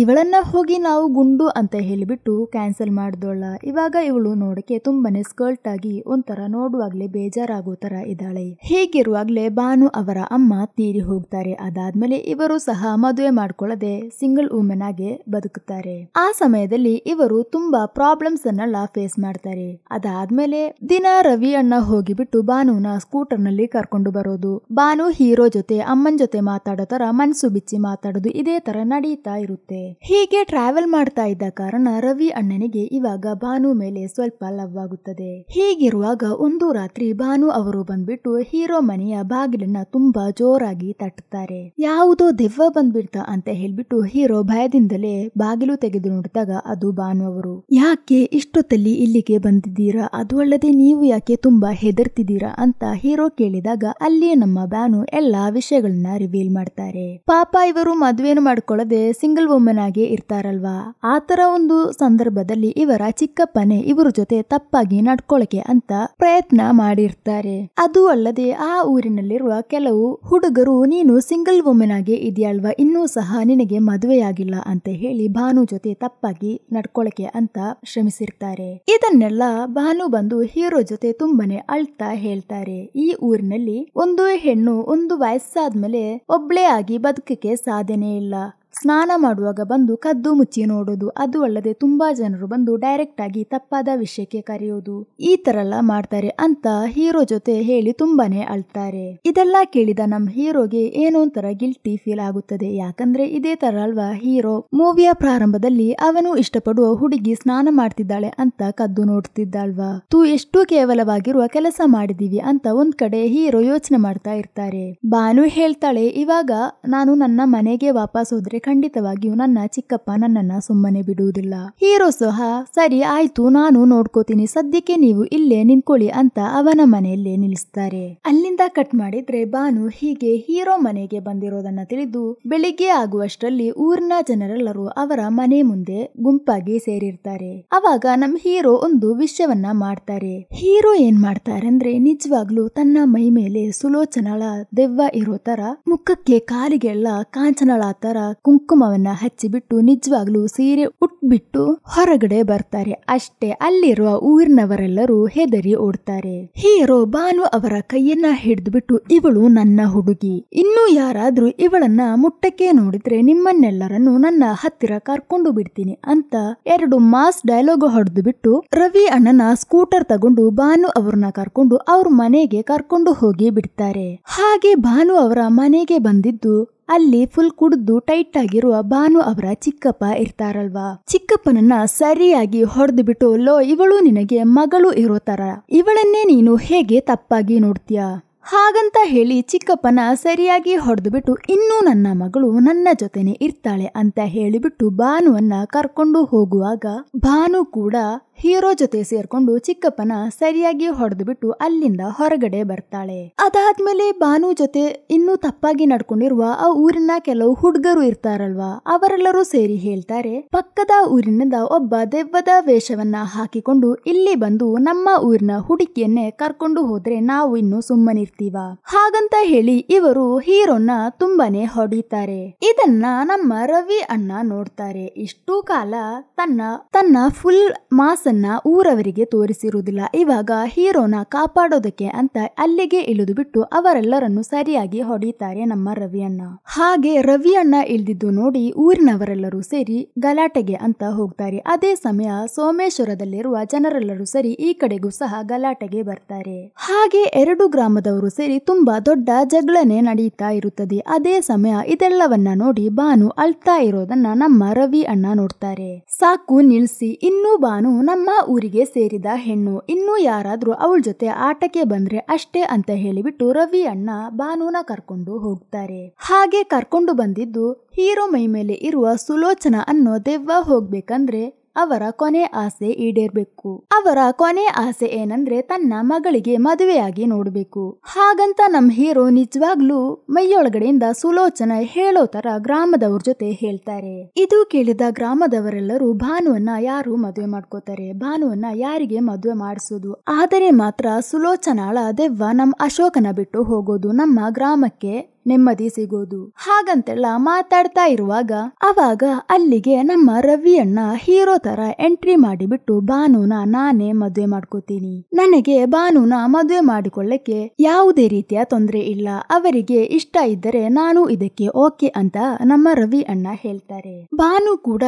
ಇವಳನ್ನ ಹೋಗಿ ನಾವು ಗುಂಡು ಅಂತ ಹೇಳಿಬಿಟ್ಟು ಕ್ಯಾನ್ಸಲ್ ಮಾಡ್ದೋಳ, ಇವಾಗ ಇವಳು ನೋಡಕ್ಕೆ ತುಂಬಾನೇ ಸ್ಕರ್ಟ್ ಆಗಿ ಒಂಥರ ನೋಡುವಾಗ್ಲೇ ಬೇಜಾರಾಗೋ ತರ ಇದ್ದಾಳೆ. ಹೀಗಿರುವಾಗ್ಲೇ ಭಾನು ಅವರ ಅಮ್ಮ ತೀರಿ ಹೋಗ್ತಾರೆ. ಅದಾದ್ಮೇಲೆ ಇವರು ಸಹ ಮದುವೆ ಮಾಡ್ಕೊಳ್ಳದೆ ಸಿಂಗಲ್ ವುಮೆನ್ ಆಗಿ ಬದುಕುತ್ತಾರೆ. ಆ ಸಮಯದಲ್ಲಿ ಇವರು ತುಂಬಾ ಪ್ರಾಬ್ಲಮ್ಸ್ ಅನ್ನೆಲ್ಲ ಫೇಸ್ ಮಾಡ್ತಾರೆ. ಅದಾದ್ಮೇಲೆ ದಿನ ರವಿ ಅಣ್ಣ ಹೋಗಿಬಿಟ್ಟು ಭಾನುನ ಸ್ಕೂಟರ್ ನಲ್ಲಿ ಕರ್ಕೊಂಡು ಬರೋದು, ಭಾನು ಹೀರೋ ಜೊತೆ ಅಮ್ಮನ್ ಜೊತೆ ಮಾತಾಡೋ ತರ ಮನ್ಸು ಬಿಚ್ಚಿ ಮಾತಾಡೋದು, ಇದೇ ತರ ನಡೀತಾ ಇರುತ್ತೆ. ಹೀಗೆ ಟ್ರಾವೆಲ್ ಮಾಡ್ತಾ ಇದ್ದ ಕಾರಣ ರವಿ ಅಣ್ಣನಿಗೆ ಇವಾಗ ಭಾನು ಮೇಲೆ ಸ್ವಲ್ಪ ಲವ್ ಆಗುತ್ತದೆ. ಹೀಗಿರುವಾಗ ಒಂದು ರಾತ್ರಿ ಭಾನು ಅವರು ಬಂದ್ಬಿಟ್ಟು ಹೀರೋ ಮನೆಯ ಬಾಗಿಲನ್ನ ತುಂಬಾ ಜೋರಾಗಿ ತಟ್ಟುತ್ತಾರೆ. ಯಾವುದೋ ದೆವ್ವ ಬಂದ್ಬಿಡ್ತಾ ಅಂತ ಹೇಳ್ಬಿಟ್ಟು ಹೀರೋ ಭಯದಿಂದಲೇ ಬಾಗಿಲು ತೆಗೆದು ನೋಡಿದಾಗ ಅದು ಭಾನು ಅವರು. ಯಾಕೆ ಇಷ್ಟೊತ್ತಲ್ಲಿ ಇಲ್ಲಿಗೆ ಬಂದಿದ್ದೀರಾ, ಅದು ಅಲ್ಲದೆ ನೀವು ಯಾಕೆ ತುಂಬಾ ಹೆದರ್ತಿದ್ದೀರಾ ಅಂತ ಹೀರೋ ಕೇಳಿದಾಗ ಅಲ್ಲಿ ನಮ್ಮ ಭಾನು ಎಲ್ಲಾ ವಿಷಯಗಳನ್ನ ರಿವೀಲ್ ಮಾಡ್ತಾರೆ. ಪಾಪ ಇವರು ಮದುವೆನು ಮಾಡ್ಕೊಳ್ಳದೆ ಸಿಂಗಲ್ ವುಮೆನ್ ಆಗಿ ಇರ್ತಾರಲ್ವಾ, ಆತರ ಒಂದು ಸಂದರ್ಭದಲ್ಲಿ ಇವರ ಚಿಕ್ಕಪ್ಪನೇ ಇವ್ರ ಜೊತೆ ತಪ್ಪಾಗಿ ನಡ್ಕೊಳಕ್ಕೆ ಅಂತ ಪ್ರಯತ್ನ ಮಾಡಿರ್ತಾರೆ. ಅದು ಅಲ್ಲದೆ ಆ ಊರಿನಲ್ಲಿರುವ ಕೆಲವು ಹುಡುಗರು ನೀನು ಸಿಂಗಲ್ ವುಮೆನ್ ಆಗಿ ಇದೆಯಲ್ವಾ, ಇನ್ನೂ ಸಹ ನಿನಗೆ ಮದುವೆಯಾಗಿಲ್ಲ ಅಂತ ಹೇಳಿ ಭಾನು ಜೊತೆ ತಪ್ಪಾಗಿ ನಡ್ಕೊಳಕ್ಕೆ ಅಂತ ಶ್ರಮಿಸಿರ್ತಾರೆ. ಇದನ್ನೆಲ್ಲ ಭಾನು ಬಂದು ಹೀರೋ ಜೊತೆ ತುಂಬಾನೇ ಅಳ್ತಾ ಹೇಳ್ತಾರೆ. ಈ ಊರಿನಲ್ಲಿ ಒಂದು ಹೆಣ್ಣು ಒಂದು ವಯಸ್ಸಾದ್ಮೇಲೆ ಒಬ್ಳೇ ಆಗಿ ಬದುಕಕ್ಕೆ ಸಾಧ್ಯನೇ ಇಲ್ಲ. ಸ್ನಾನ ಮಾಡುವಾಗ ಬಂದು ಕದ್ದು ಮುಚ್ಚಿ ನೋಡೋದು, ಅದು ಅಲ್ಲದೆ ತುಂಬಾ ಜನರು ಬಂದು ಡೈರೆಕ್ಟ್ ಆಗಿ ತಪ್ಪಾದ ವಿಷಯಕ್ಕೆ ಕರೆಯೋದು, ಈ ತರ ಎಲ್ಲ ಮಾಡ್ತಾರೆ ಅಂತ ಹೀರೋ ಜೊತೆ ಹೇಳಿ ತುಂಬಾನೇ ಅಳ್ತಾರೆ. ಇದೆಲ್ಲ ಕೇಳಿದ ನಮ್ ಹೀರೋಗೆ ಏನೋ ಒಂಥರ ಗಿಲ್ಟಿ ಫೀಲ್ ಆಗುತ್ತದೆ. ಯಾಕಂದ್ರೆ ಇದೇ ತರ ಅಲ್ವಾ ಹೀರೋ ಮೂವಿಯ ಪ್ರಾರಂಭದಲ್ಲಿ ಅವನು ಇಷ್ಟಪಡುವ ಹುಡುಗಿ ಸ್ನಾನ ಮಾಡ್ತಿದ್ದಾಳೆ ಅಂತ ಕದ್ದು ನೋಡ್ತಿದ್ದಲ್ವಾ, ಎಷ್ಟು ಕೇವಲವಾಗಿರುವ ಕೆಲಸ ಮಾಡಿದೀವಿ ಅಂತ ಒಂದ್ ಕಡೆ ಹೀರೋ ಯೋಚನೆ ಮಾಡ್ತಾ ಇರ್ತಾರೆ. ಭಾನು ಹೇಳ್ತಾಳೆ, ಇವಾಗ ನಾನು ನನ್ನ ಮನೆಗೆ ವಾಪಸ್ ಹೋದ್ರೆ ಖಂಡಿತವಾಗಿಯೂ ನನ್ನ ಚಿಕ್ಕಪ್ಪ ನನ್ನನ್ನ ಸುಮ್ಮನೆ ಬಿಡುವುದಿಲ್ಲ. ಹೀರೋ ಸಹ ಸರಿ ಆಯ್ತು ನಾನು ನೋಡ್ಕೋತೀನಿ, ಸದ್ಯಕ್ಕೆ ನೀವು ಇಲ್ಲೇ ನಿಂತ್ಕೊಳ್ಳಿ ಅಂತ ಅವನ ಮನೆಯಲ್ಲೇ ನಿಲ್ಲಿಸ್ತಾರೆ. ಅಲ್ಲಿಂದ ಕಟ್ ಮಾಡಿದ್ರೆ ಭಾನು ಹೀಗೆ ಹೀರೋ ಮನೆಗೆ ಬಂದಿರೋದನ್ನ ತಿಳಿದು ಬೆಳಿಗ್ಗೆ ಆಗುವಷ್ಟರಲ್ಲಿ ಊರಿನ ಜನರೆಲ್ಲರೂ ಅವರ ಮನೆ ಮುಂದೆ ಗುಂಪಾಗಿ ಸೇರಿರ್ತಾರೆ. ಅವಾಗ ನಮ್ ಹೀರೋ ಒಂದು ವಿಷಯವನ್ನ ಮಾಡ್ತಾರೆ. ಹೀರೋ ಏನ್ ಮಾಡ್ತಾರೆ ಅಂದ್ರೆ ನಿಜವಾಗ್ಲೂ ತನ್ನ ಮೈ ಮೇಲೆ ಸುಲೋಚನಳ ದೆವ್ವ ಇರೋ ತರ ಮುಖಕ್ಕೆ ಕಾಲಿಗೆಲ್ಲ ಕಾಂಚನಳ ತರ ಕುಂಕುಮವನ್ನ ಹಚ್ಚಿಬಿಟ್ಟು ನಿಜವಾಗ್ಲೂ ಸೀರೆ ಉಟ್ಬಿಟ್ಟು ಹೊರಗಡೆ ಬರ್ತಾರೆ. ಅಷ್ಟೇ ಅಲ್ಲಿರುವ ಊರಿನವರೆಲ್ಲರೂ ಹೆದರಿ ಓಡ್ತಾರೆ. ಹೀರೋ ಭಾನು ಅವರ ಕೈಯನ್ನ ಹಿಡಿದ್ಬಿಟ್ಟು ಇವಳು ನನ್ನ ಹುಡುಗಿ, ಇನ್ನು ಯಾರಾದ್ರೂ ಇವಳನ್ನ ಮುಟ್ಟಕ್ಕೆ ನೋಡಿದ್ರೆ ನಿಮ್ಮನ್ನೆಲ್ಲರನ್ನು ನನ್ನ ಹತ್ತಿರ ಕರ್ಕೊಂಡು ಬಿಡ್ತೀನಿ ಅಂತ 2 ಮಾಸ್ ಡೈಲಾಗ್ ಹೊಡೆದು ಬಿಟ್ಟು ರವಿ ಅಣ್ಣನ ಸ್ಕೂಟರ್ ತಗೊಂಡು ಭಾನು ಅವ್ರನ್ನ ಕರ್ಕೊಂಡು ಅವ್ರ ಮನೆಗೆ ಕರ್ಕೊಂಡು ಹೋಗಿ ಬಿಡ್ತಾರೆ. ಹಾಗೆ ಭಾನು ಅವರ ಮನೆಗೆ ಬಂದಿದ್ದು ಅಲ್ಲಿ ಫುಲ್ ಕುಡಿದು ಟೈಟ್ ಆಗಿರುವ ಭಾನು ಅವರ ಚಿಕ್ಕಪ್ಪ ಇರ್ತಾರಲ್ವಾ, ಚಿಕ್ಕಪ್ಪನನ್ನ ಸರಿಯಾಗಿ ಹೊಡೆದು ಬಿಟ್ಟು ಲೋ ಇವಳು ನಿನಗೆ ಮಗಳು ಇರೋ ತರ, ಇವಳನ್ನೇ ನೀನು ಹೇಗೆ ತಪ್ಪಾಗಿ ನೋಡ್ತೀಯಾ ಹಾಗಂತ ಹೇಳಿ ಚಿಕ್ಕಪ್ಪನ ಸರಿಯಾಗಿ ಹೊಡೆದು ಬಿಟ್ಟು ಇನ್ನೂ ನನ್ನ ಮಗಳು ನನ್ನ ಜೊತೆನೆ ಇರ್ತಾಳೆ ಅಂತ ಹೇಳಿಬಿಟ್ಟು ಭಾನುವನ್ನ ಕರ್ಕೊಂಡು ಹೋಗುವಾಗ ಭಾನು ಕೂಡ ಹೀರೋ ಜೊತೆ ಸೇರ್ಕೊಂಡು ಚಿಕ್ಕಪ್ಪನ ಸರಿಯಾಗಿ ಹೊಡೆದು ಬಿಟ್ಟು ಅಲ್ಲಿಂದ ಹೊರಗಡೆ ಬರ್ತಾಳೆ. ಅದಾದ್ಮೇಲೆ ಭಾನು ಜೊತೆ ಇನ್ನೂ ತಪ್ಪಾಗಿ ನಡ್ಕೊಂಡಿರುವ ಆ ಊರಿನ ಕೆಲವು ಹುಡುಗರು ಇರ್ತಾರಲ್ವಾ, ಅವರೆಲ್ಲರೂ ಸೇರಿ ಹೇಳ್ತಾರೆ, ಪಕ್ಕದ ಊರಿನಿಂದ ಒಬ್ಬ ದೆವ್ವದ ವೇಷವನ್ನ ಹಾಕಿಕೊಂಡು ಇಲ್ಲಿ ಬಂದು ನಮ್ಮ ಊರಿನ ಹುಡುಗಿಯನ್ನೇ ಕರ್ಕೊಂಡು ಹೋದ್ರೆ ನಾವು ಇನ್ನು ಸುಮ್ಮನಿರ್ತೀವ ಹಾಗಂತ ಹೇಳಿ ಇವರು ಹೀರೋನ ತುಂಬಾನೇ ಹೊಡಿತಾರೆ. ಇದನ್ನ ನಮ್ಮ ರವಿ ಅಣ್ಣ ನೋಡ್ತಾರೆ. ಇಷ್ಟು ಕಾಲ ತನ್ನ ಫುಲ್ ಮಾಸನ್ನ ಊರವರಿಗೆ ತೋರಿಸಿರುವುದಿಲ್ಲ. ಇವಾಗ ಹೀರೋನ ಕಾಪಾಡೋದಕ್ಕೆ ಅಂತ ಅಲ್ಲಿಗೆ ಇಳಿದು ಬಿಟ್ಟು ಅವರೆಲ್ಲರನ್ನು ಸರಿಯಾಗಿ ಹೊಡಿತಾರೆ ನಮ್ಮ ರವಿ ಅಣ್ಣ. ಹಾಗೆ ರವಿ ಅಣ್ಣ ಇಳಿದಿದ್ದು ನೋಡಿ ಊರಿನವರೆಲ್ಲರೂ ಸೇರಿ ಗಲಾಟೆಗೆ ಅಂತ ಹೋಗ್ತಾರೆ. ಅದೇ ಸಮಯ ಸೋಮೇಶ್ವರದಲ್ಲಿರುವ ಜನರೆಲ್ಲರೂ ಸರಿ ಈ ಕಡೆಗೂ ಸಹ ಗಲಾಟೆಗೆ ಬರ್ತಾರೆ. ಹಾಗೆ ಎರಡು ಗ್ರಾಮದವರು ಸೇರಿ ತುಂಬಾ ದೊಡ್ಡ ಜಗಳನೆ ನಡೀತಾ ಇರುತ್ತದೆ. ಅದೇ ಸಮಯ ಇದೆಲ್ಲವನ್ನ ನೋಡಿ ಭಾನು ಅಳ್ತಾ ಇರೋದನ್ನ ನಮ್ಮ ರವಿ ಅಣ್ಣ ನೋಡ್ತಾರೆ. ಸಾಕು ನಿಲ್ಸಿ, ಇನ್ನೂ ಭಾನು ನಮ್ಮ ಊರಿಗೆ ಸೇರಿದ ಹೆಣ್ಣು, ಇನ್ನೂ ಯಾರಾದ್ರೂ ಅವಳ ಜೊತೆ ಆಟಕ್ಕೆ ಬಂದ್ರೆ ಅಷ್ಟೇ ಅಂತ ಹೇಳಿಬಿಟ್ಟು ರವಿ ಅಣ್ಣ ಭಾನುನ ಕರ್ಕೊಂಡು ಹೋಗ್ತಾರೆ. ಹಾಗೆ ಕರ್ಕೊಂಡು ಬಂದಿದ್ದು ಹೀರೋ ಮೈ ಮೇಲೆ ಇರುವ ಸುಲೋಚನಾ ಅನ್ನೋ ದೆವ್ವ ಹೋಗ್ಬೇಕಂದ್ರೆ ಅವರ ಕೊನೆ ಆಸೆ ಈಡೇರ್ಬೇಕು. ಅವರ ಕೊನೆ ಆಸೆ ಏನಂದ್ರೆ ತನ್ನ ಮಗಳಿಗೆ ಮದುವೆಯಾಗಿ ನೋಡ್ಬೇಕು. ಹಾಗಂತ ನಮ್ ಹೀರೋ ನಿಜವಾಗ್ಲೂ ಮೈಯೊಳಗಡೆಯಿಂದ ಸುಲೋಚನಾ ಹೇಳೋ ತರ ಗ್ರಾಮದವ್ರ ಜೊತೆ ಹೇಳ್ತಾರೆ. ಇದು ಕೇಳಿದ ಗ್ರಾಮದವರೆಲ್ಲರೂ ಭಾನುವನ್ನ ಯಾರು ಮದುವೆ ಮಾಡ್ಕೋತಾರೆ, ಭಾನುವನ್ನ ಯಾರಿಗೆ ಮದುವೆ ಮಾಡಿಸೋದು, ಆದರೆ ಮಾತ್ರ ಸುಲೋಚನಾಳ ದೆವ್ವ ನಮ್ ಅಶೋಕನ ಬಿಟ್ಟು ಹೋಗೋದು, ನಮ್ಮ ಗ್ರಾಮಕ್ಕೆ ನೆಮ್ಮದಿ ಸಿಗೋದು ಹಾಗಂತೆಲ್ಲ ಮಾತಾಡ್ತಾ ಇರುವಾಗ ಅವಾಗ ಅಲ್ಲಿಗೆ ನಮ್ಮ ರವಿ ಅಣ್ಣ ಹೀರೋ ತರ ಎಂಟ್ರಿ ಮಾಡಿಬಿಟ್ಟು ಭಾನುನ ನಾನೇ ಮದುವೆ ಮಾಡ್ಕೋತೀನಿ, ನನಗೆ ಭಾನುನ ಮದುವೆ ಮಾಡಿಕೊಳ್ಳಕ್ಕೆ ಯಾವುದೇ ರೀತಿಯ ತೊಂದರೆ ಇಲ್ಲ, ಅವರಿಗೆ ಇಷ್ಟ ಇದ್ದರೆ ನಾನು ಇದಕ್ಕೆ ಓಕೆ ಅಂತ ನಮ್ಮ ರವಿ ಅಣ್ಣ ಹೇಳ್ತಾರೆ. ಭಾನು ಕೂಡ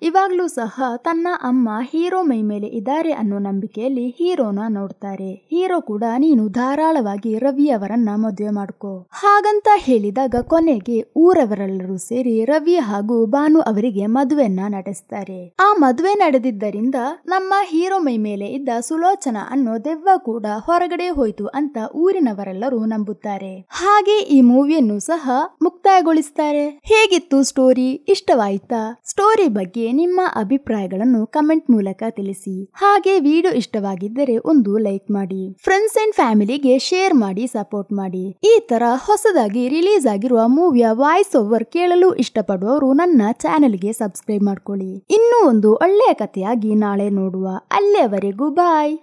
ಇವಾಗ್ಲೂ ಸಹ ತನ್ನ ಅಮ್ಮ ಹೀರೋ ಮೈ ಮೇಲೆ ಇದ್ದಾರೆ ಅನ್ನೋ ನಂಬಿಕೆಯಲ್ಲಿ ಹೀರೋನ ನೋಡ್ತಾರೆ. ಹೀರೋ ಕೂಡ ನೀನು ಧಾರಾಳವಾಗಿ ರವಿ ಅವರನ್ನ ಮದುವೆ ಮಾಡ್ಕೋ ಹಾಗಂತ ಹೇಳಿದಾಗ ಕೊನೆಗೆ ಊರವರೆಲ್ಲರೂ ಸೇರಿ ರವಿ ಹಾಗೂ ಭಾನು ಅವರಿಗೆ ಮದುವೆಯನ್ನ ನಡೆಸ್ತಾರೆ. ಆ ಮದುವೆ ನಡೆದಿದ್ದರಿಂದ ನಮ್ಮ ಹೀರೋ ಮೈ ಮೇಲೆ ಇದ್ದ ಸುಲೋಚನಾ ಅನ್ನೋ ದೆವ್ವ ಕೂಡ ಹೊರಗಡೆ ಹೋಯ್ತು ಅಂತ ಊರಿನವರೆಲ್ಲರೂ ನಂಬುತ್ತಾರೆ. ಹಾಗೆ ಈ ಮೂವಿಯನ್ನು ಸಹ ಮುಕ್ತಾಯಗೊಳಿಸ್ತಾರೆ. ಹೇಗಿತ್ತು ಸ್ಟೋರಿ? ಇಷ್ಟವಾಯ್ತಾ? ಸ್ಟೋರಿ ಬಗ್ಗೆ ನಿಮ್ಮ ಅಭಿಪ್ರಾಯಗಳನ್ನು ಕಮೆಂಟ್ ಮೂಲಕ ತಿಳಿಸಿ. ಹಾಗೆ ವಿಡಿಯೋ ಇಷ್ಟವಾಗಿದ್ದರೆ ಒಂದು ಲೈಕ್ ಮಾಡಿ, ಫ್ರೆಂಡ್ಸ್ ಅಂಡ್ ಫ್ಯಾಮಿಲಿಗೆ ಶೇರ್ ಮಾಡಿ, ಸಪೋರ್ಟ್ ಮಾಡಿ. ಈ ತರ ಹೊಸದಾಗಿ ರಿಲೀಸ್ ಆಗಿರುವ ಮೂವಿಯ ವಾಯ್ಸ್ ಓವರ್ ಕೇಳಲು ಇಷ್ಟಪಡುವವರು ನನ್ನ ಚಾನೆಲ್ಗೆ ಸಬ್ಸ್ಕ್ರೈಬ್ ಮಾಡ್ಕೊಳ್ಳಿ. ಇನ್ನೂ ಒಂದು ಒಳ್ಳೆಯ ಕಥೆಯಾಗಿ ನಾಳೆ ನೋಡುವ. ಅಲ್ಲಿಯವರೆಗೂ ಬಾಯ್.